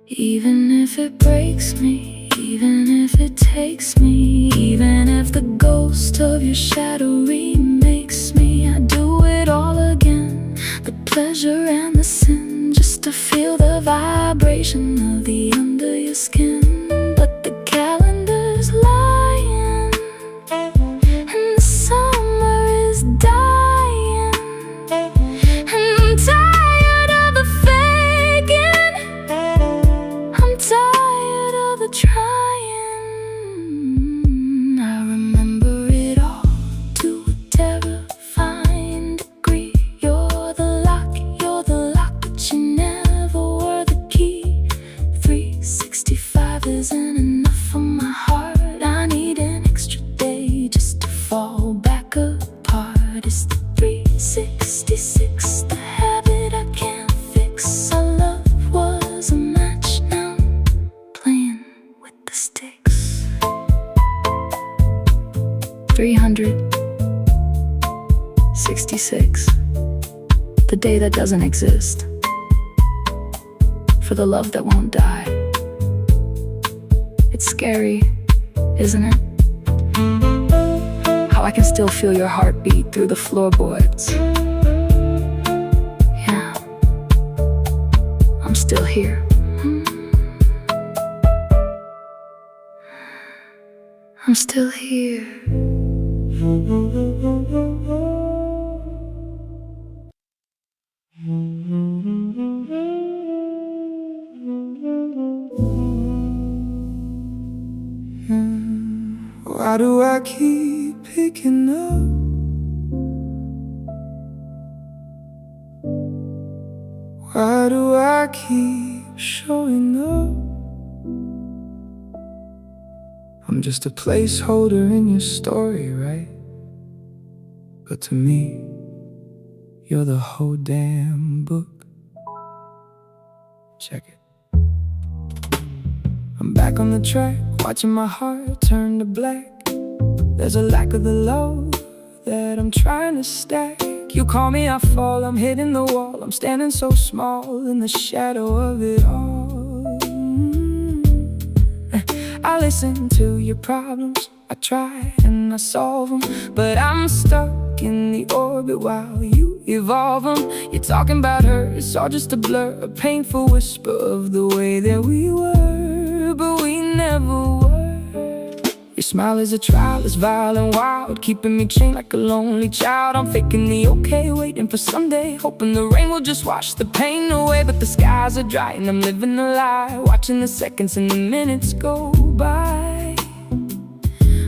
Even if it breaks me, even if it takes me, even if the ghost of your shadow remakes me, I do it all again. The pleasure and the sin, just to feel the vibration of the under your skin. But the calendar's lying, and the summer is dying, and I'm tired of the faking, I'm tired of the trying. I remember it all to a terrifying degree. You're the lock, but you never were the key. 365 isn't enough for my heart. I need an extra day just to fall back apart. It's the 366, the habit I can't fix. Our love was a match, now I'm playing with the sticks. 366, the day that doesn't exist, for the love that won't die. It's scary, isn't it? How I can still feel your heartbeat through the floorboards. Yeah, I'm still here. I'm still here. Why do I keep picking up? Why do I keep showing up? I'm just a placeholder in your story, right? But to me, you're the whole damn book. Check it. I'm back on the track, watching my heart turn to black. There's a lack of the love that I'm trying to stack. You call me, I fall, I'm hitting the wall. I'm standing so small in the shadow of it all. I listen to your problems, I try and I solve them, but I'm stuck in the orbit while you evolve them. You're talking about her, it's all just a blur, a painful whisper of the way that we were, but we never were. Your smile is a trial, it's vile and wild, keeping me chained like a lonely child. I'm faking the okay, waiting for someday, hoping the rain will just wash the pain away. But the skies are dry and I'm living a lie, watching the seconds and the minutes go by.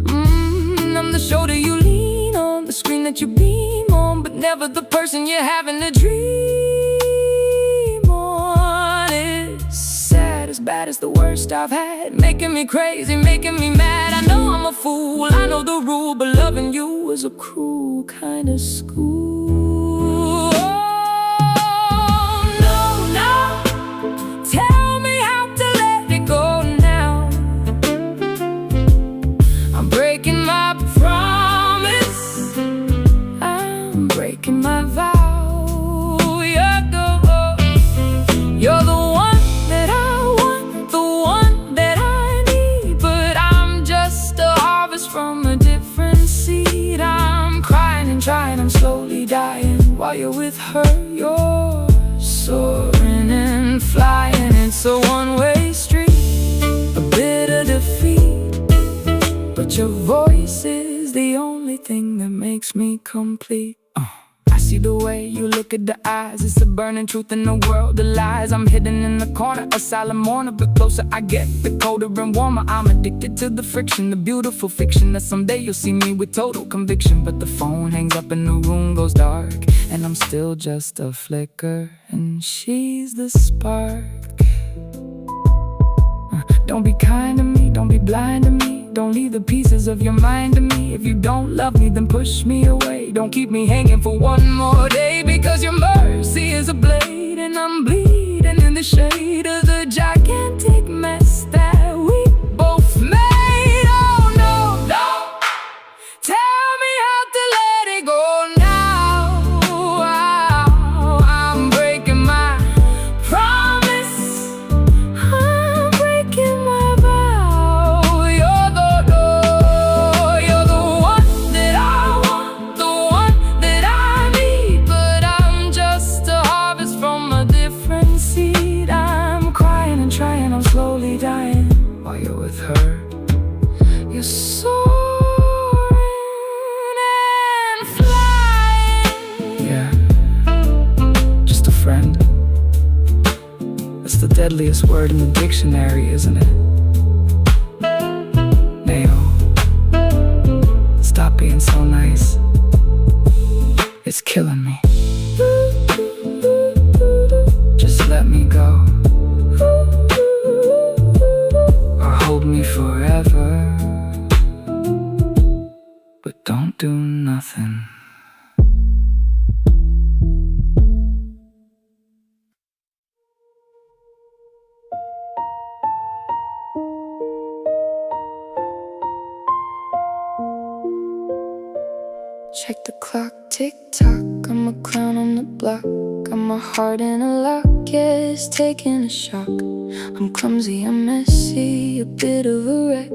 I'm the shoulder you lean on, the screen that you beam on, but never the person you're having a dream on. It's sad, as bad as the worst I've had, making me crazy, making me mad. I know I'm a fool, I know the rule, but loving you is a cruel kind of school. Oh, no, no, tell me how to let it go now. I'm breaking my promise, I'm breaking my vow. You're the one that I want, the one that I need, but I'm just a harvest from a different seed. I'm crying and trying, I'm slowly dying. While you're with her, you're soaring and flying. It's a one-way street, a bitter defeat, but your voice is the only thing that makes me complete. I see the way you look at the eyes, it's a burning truth in a world of lies. I'm hidden in the corner, a silent mourner, but closer I get, the colder and warmer. I'm addicted to the friction, the beautiful fiction that someday you'll see me with total conviction. But the phone hangs up and the room goes dark, and I'm still just a flicker, and she's the spark. Don't be kind to me, don't be blind to me, don't leave the pieces of your mind to me. If you don't love me, then push me away. Don't keep me hanging for one more day, because your mercy is a blade, and I'm bleeding in the shade of the gigantic mess that we both made. Oh no, no, tell me how to let it go now. I'm breaking my promise, I'm breaking my vow. You're the one that I want, the one that I need, but I'm just a harvest from a different seed. I'm crying and trying, I'm slowly dying. While you're with her, you're soaring and flying. Yeah, just a friend. That's the deadliest word in the dictionary, isn't it? Nao, stop being so nice, it's killing me. Just let me go, or hold me forever, but don't do nothing. Check the clock, tick-tock, I'm a clown on the block. Got my heart in a lock, yeah, it's taking a shock. I'm clumsy, I'm messy, a bit of a wreck.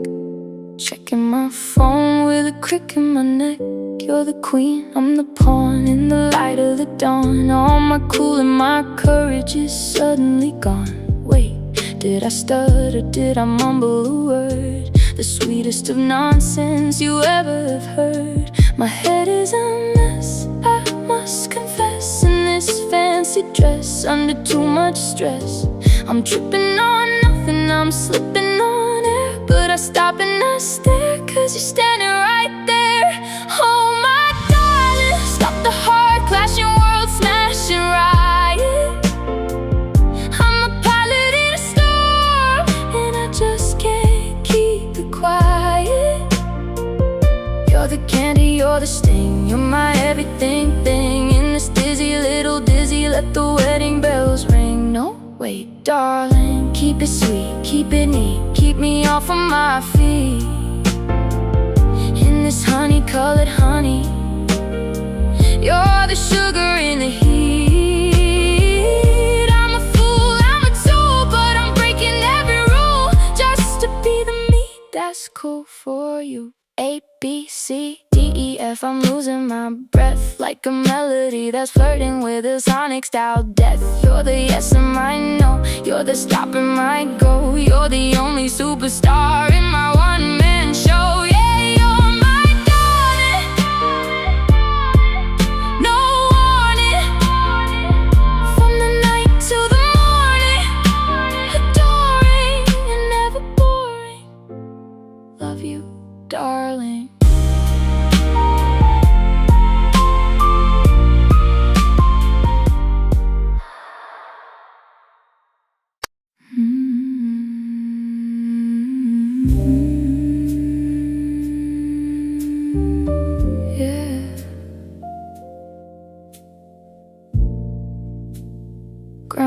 Checking my phone with a crick in my neck. You're the queen, I'm the pawn in the light of the dawn. All my cool and my courage is suddenly gone. Wait, did I stutter, did I mumble a word? The sweetest of nonsense you ever have heard. My head is a mess, I must confess. In this fancy dress, under too much stress, I'm tripping on nothing, I'm slipping on air. But I stop and I stare, cause you're standing right there. Oh my darling, stop the heart clashing, world smashing riot. I'm a pilot in a storm, and I just can't keep it quiet. You're the candy, you're the sting, you're my everything thing. In this dizzy little dizzy, let the wedding bells ring. No, wait, darling, keep it sweet, keep it neat, keep me off of my feet. In this honey-colored honey, you're the sugar in the heat. I'm a fool, I'm a tool, but I'm breaking every rule just to be the me that's cool for you. A, B, C, D, E, F, I'm losing my breath like a melody that's flirting with a sonic style death. You're the yes and my no, you're the stop and my go. You're the only superstar in my one-man show, yeah.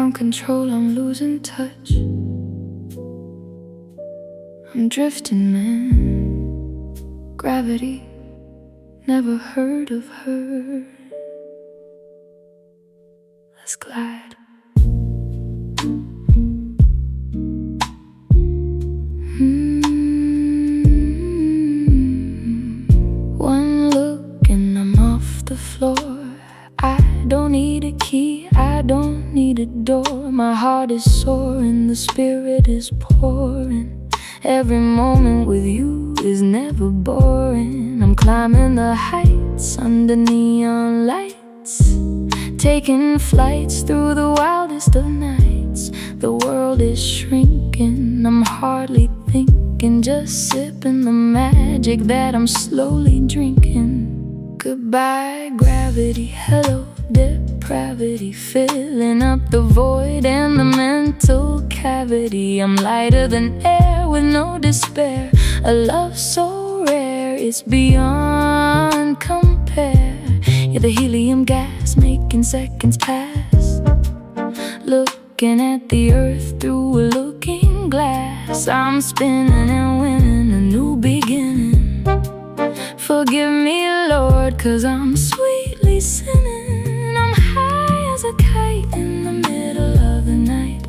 ground control, I'm losing touch. I'm drifting, man. Gravity, never heard of her. Let's glide. One look and I'm off the floor. I don't need a key, I don't need a door. My heart is soaring, the spirit is pouring. Every moment with you is never boring. I'm climbing the heights under neon lights, taking flights through the wildest of nights. The world is shrinking, I'm hardly thinking, just sipping the magic that I'm slowly drinking. Goodbye gravity, hello depravity, filling up the void and the mental cavity. I'm lighter than air with no despair, a love so rare it's beyond compare. You're the helium gas making seconds pass, looking at the earth through a looking glass. I'm spinning and winning a new beginning. Forgive me, Lord, 'cause I'm sweetly sinning. I'm high as a kite in the middle of the night.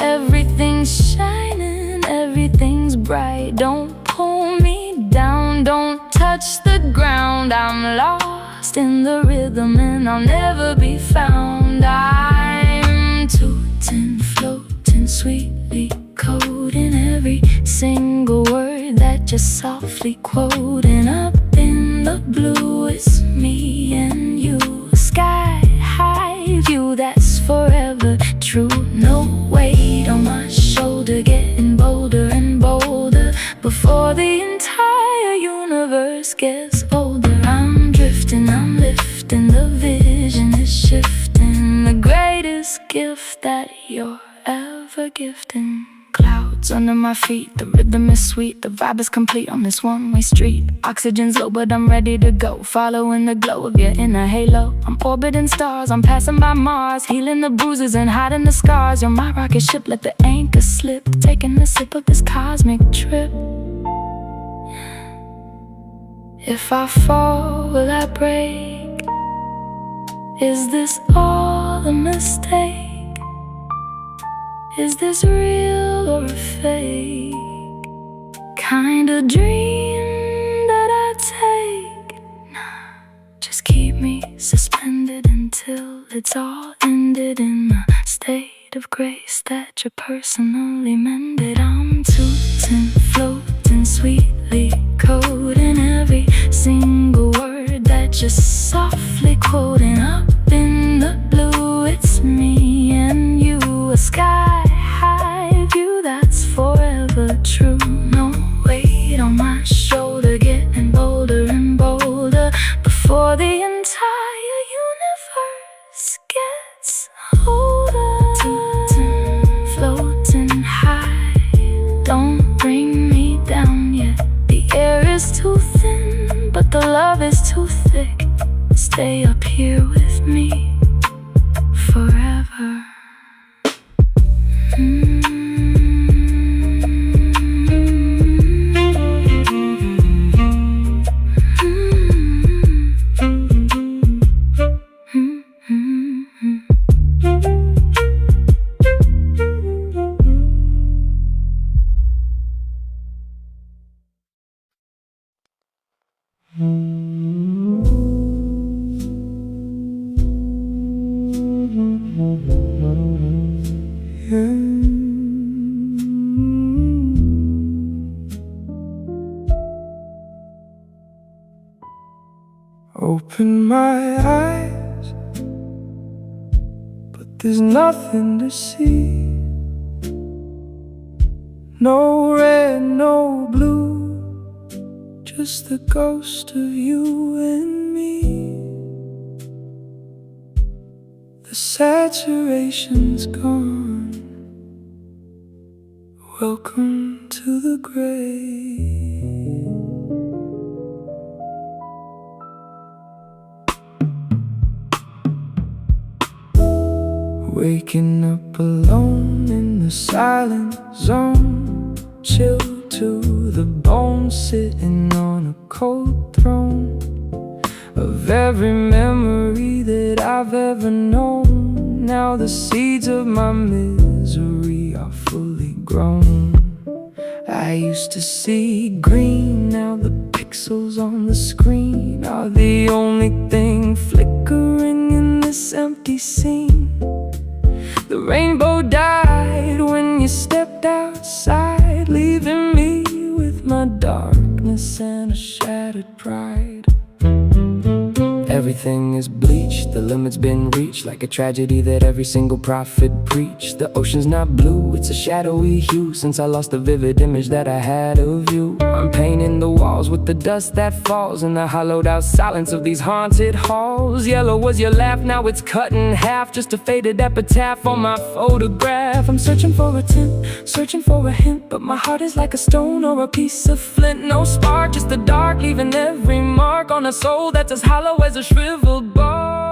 Everything's shining, everything's bright. Don't pull me down, don't touch the ground. I'm lost in the rhythm and I'll never be found. I'm tooting, floating, sweetly coding every single word that you're softly quoting. Up in the blue, it's me and you, a sky-high view that's forever true. No weight on my shoulder, getting bolder and bolder before the entire universe gets older. I'm drifting, I'm lifting, the vision is shifting, the greatest gift that you're ever gifting. Clouds under my feet, the rhythm is sweet, the vibe is complete on this one-way street. Oxygen's low but I'm ready to go, following the glow of your inner halo. I'm orbiting stars, I'm passing by Mars, healing the bruises and hiding the scars. You're my rocket ship, let the anchor slip, taking a sip of this cosmic trip. If I fall, will I break? Is this all a mistake? Is this real or a fake kind of dream that I take? Nah, just keep me suspended until it's all ended, in a state of grace that you personally mended. I'm tooting, floating, sweetly coding every single word that you're softly quoting. Up in the blue, it's me and you, a sky-high view that's forever true. No weight on my shoulder, getting bolder and bolder before the entire universe gets older. Tooting, floating high, don't bring me down yet. The air is too thin, but the love is too thick. Stay up here with me forever. Open my eyes, but there's nothing to see. No red, no blue, just the ghost of you and me. The saturation's gone. Welcome to the grave. Waking up alone in the silent zone, chilled to the bone, sitting on a cold throne of every memory that I've ever known. Now the seeds of my misery are fully grown. I used to see green, now the pixels on the screen are the only thing flickering in this empty scene. The rainbow died when you stepped outside, leaving me with my darkness and a shattered pride. Everything is bleached, the limit's been reached, like a tragedy that every single prophet preached. The ocean's not blue, it's a shadowy hue, since I lost the vivid image that I had of you. I'm painting the walls with the dust that falls in the hollowed out silence of these haunted halls. Yellow was your laugh, now it's cut in half, just a faded epitaph on my photograph. I'm searching for a tint, searching for a hint, but my heart is like a stone or a piece of flint. No spark, just the dark, leaving every mark on a soul that's as hollow as a shriveled bark.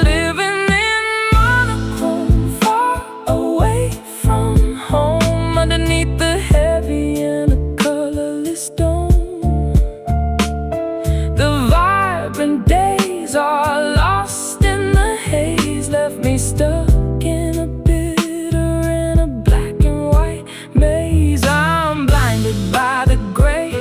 Living in monochrome, far away from home, underneath the heavy and a colorless dome. The vibrant days are lost in the haze, left me stuck in a bitter and a black and white maze. I'm blinded by the gray,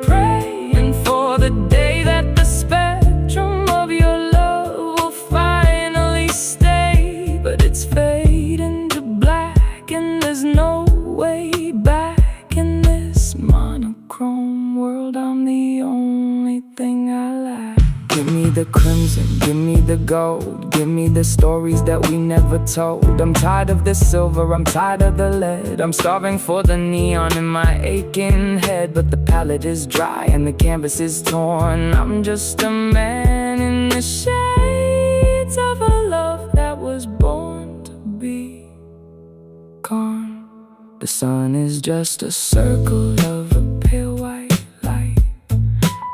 praying for the day that the spectrum of your love will finally stay. But it's fading to black, and there's no way back in this monochrome world. I'm the only thing I lack. Give me the crimson, give me the gold, give me the stories that we never told. I'm tired of the silver, I'm tired of the lead, I'm starving for the neon in my aching head. But the palette is dry and the canvas is torn. I'm just a man in the shades of a love that was born to be gone. The sun is just a circle of a pale white light,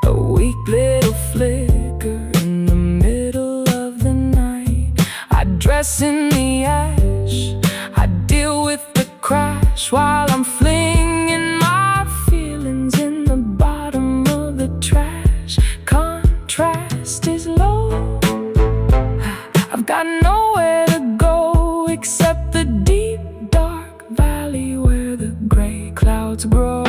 a weak little flicker in the middle of the night. I dress in the ash, I deal with the crash, while I'm flinging my feelings in the bottom of the trash. Contrast is low, I've got nowhere to go except the deep dark valley where the gray clouds grow.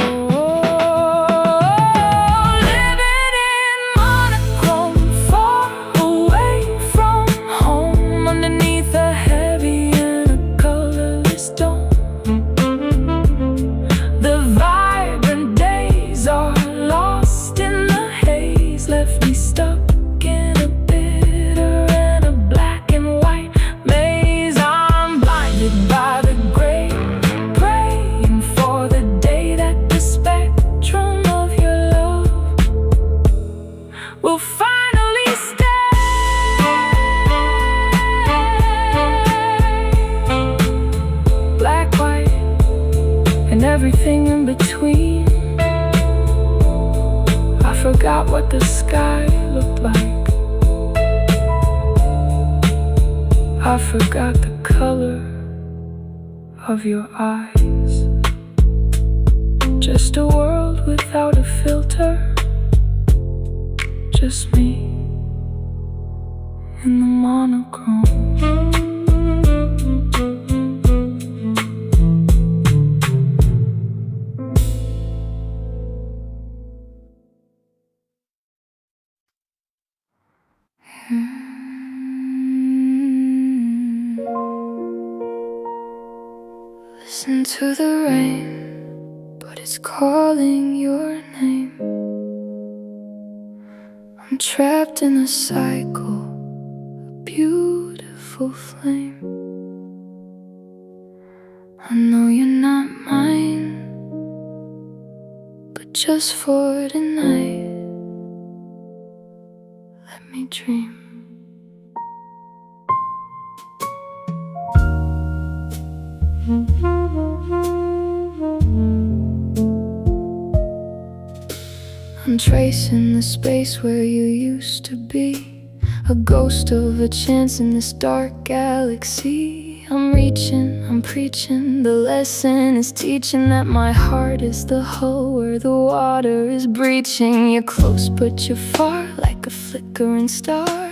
Will finally stay. Black, white, and everything in between. I forgot what the sky looked like, I forgot the color of your eyes. Just a world without a filter, just me in the monochrome. Listen to the rain, but it's calling your name. I'm trapped in a cycle, a beautiful flame. I know you're not mine, but just for tonight, let me dream. I'm tracing the space where you used to be. a ghost of a chance in this dark galaxy. I'm reaching, I'm preaching, the lesson is teaching that my heart is the hull where the water is breaching. You're close but you're far, like a flickering star.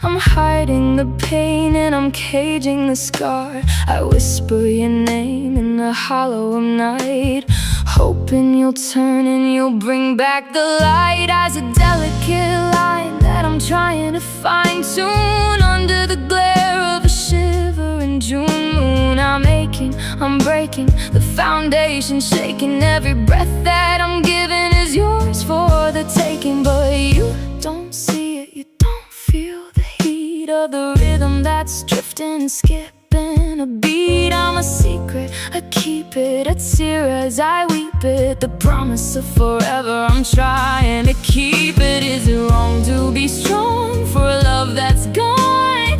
I'm hiding the pain and I'm caging the scar. I whisper your name in the hollow of night, hoping you'll turn and you'll bring back the light. As a delicate line that I'm trying to fine-tune under the glare of a shivering June moon. I'm aching, I'm breaking, the foundation shaking. Every breath that I'm giving is yours for the taking. But you don't see it, you don't feel the heat of the rhythm that's drifting, skipping a beat. I'm a secret, I keep it, I tear as I weep it. The promise of forever, I'm trying to keep it. Is it wrong to be strong for a love that's gone?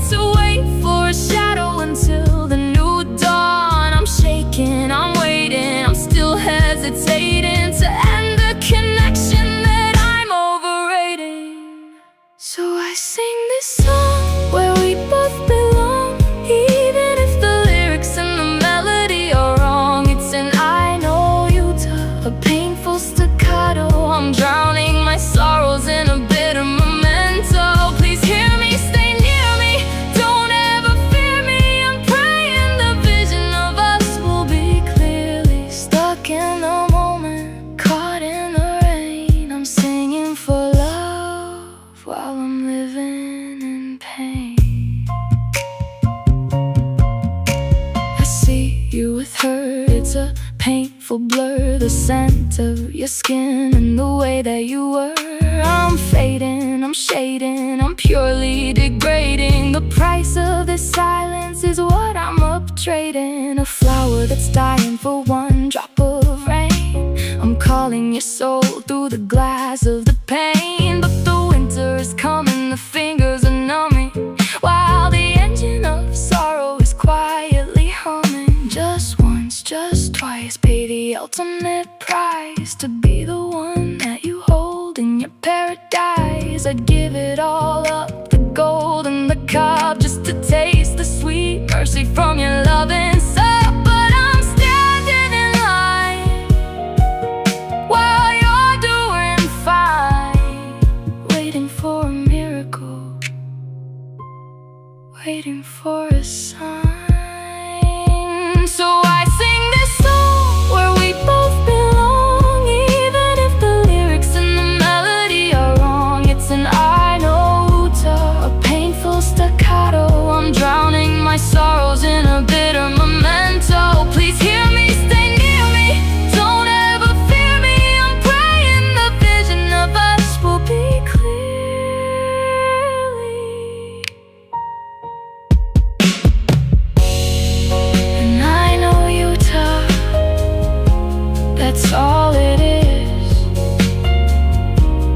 To wait for a shadow until the new dawn. I'm shaking, I'm waiting, I'm still hesitating to end the connection that I'm overrating. So I sing this song where we both belong, even if the lyrics and the melody are wrong. It's an I know you to a painful staccato. I'm drowning my sorrows in a bitter memento. Please hear me, stay near me, don't ever fear me. I'm praying the vision of us will be clearly stuck in the moment, caught in the rain. I'm singing for love while I'm living in pain. I see you with her, it's a painful blur, the scent of your skin and the way that you were. I'm fading, I'm shading, I'm purely degrading. The price of this silence is what I'm up trading. A flower that's dying for one drop of rain. I'm calling your soul through the glass of the pain. But the winter is coming, the fingers are numbing, while the engine of sorrow is quietly humming. Just once, just twice, pay the ultimate price to be the one that you hold in your paradise. I'd give it all up, the gold and the cup, just to taste the sweet mercy from your loving sup. But I'm standing in line while you're doing fine, waiting for a miracle, waiting for a sign. So I sing this song where we both belong, even if the lyrics and the melody are wrong. It's an I know to a painful staccato. I'm drowning my sorrows in a bitter memento. Please hear me, stay near me, don't ever fear me. I'm praying the vision of us will be clearly. And I know you tough, that's all it is,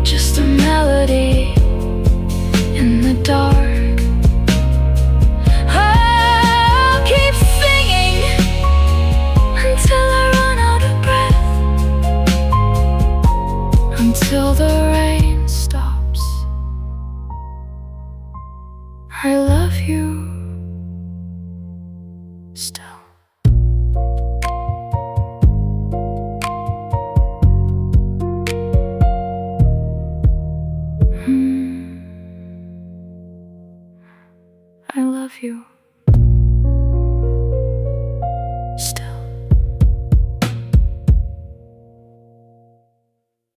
just a melody in the dark. I'll keep singing until I run out of breath, until the rain stops. I love you still. I love you.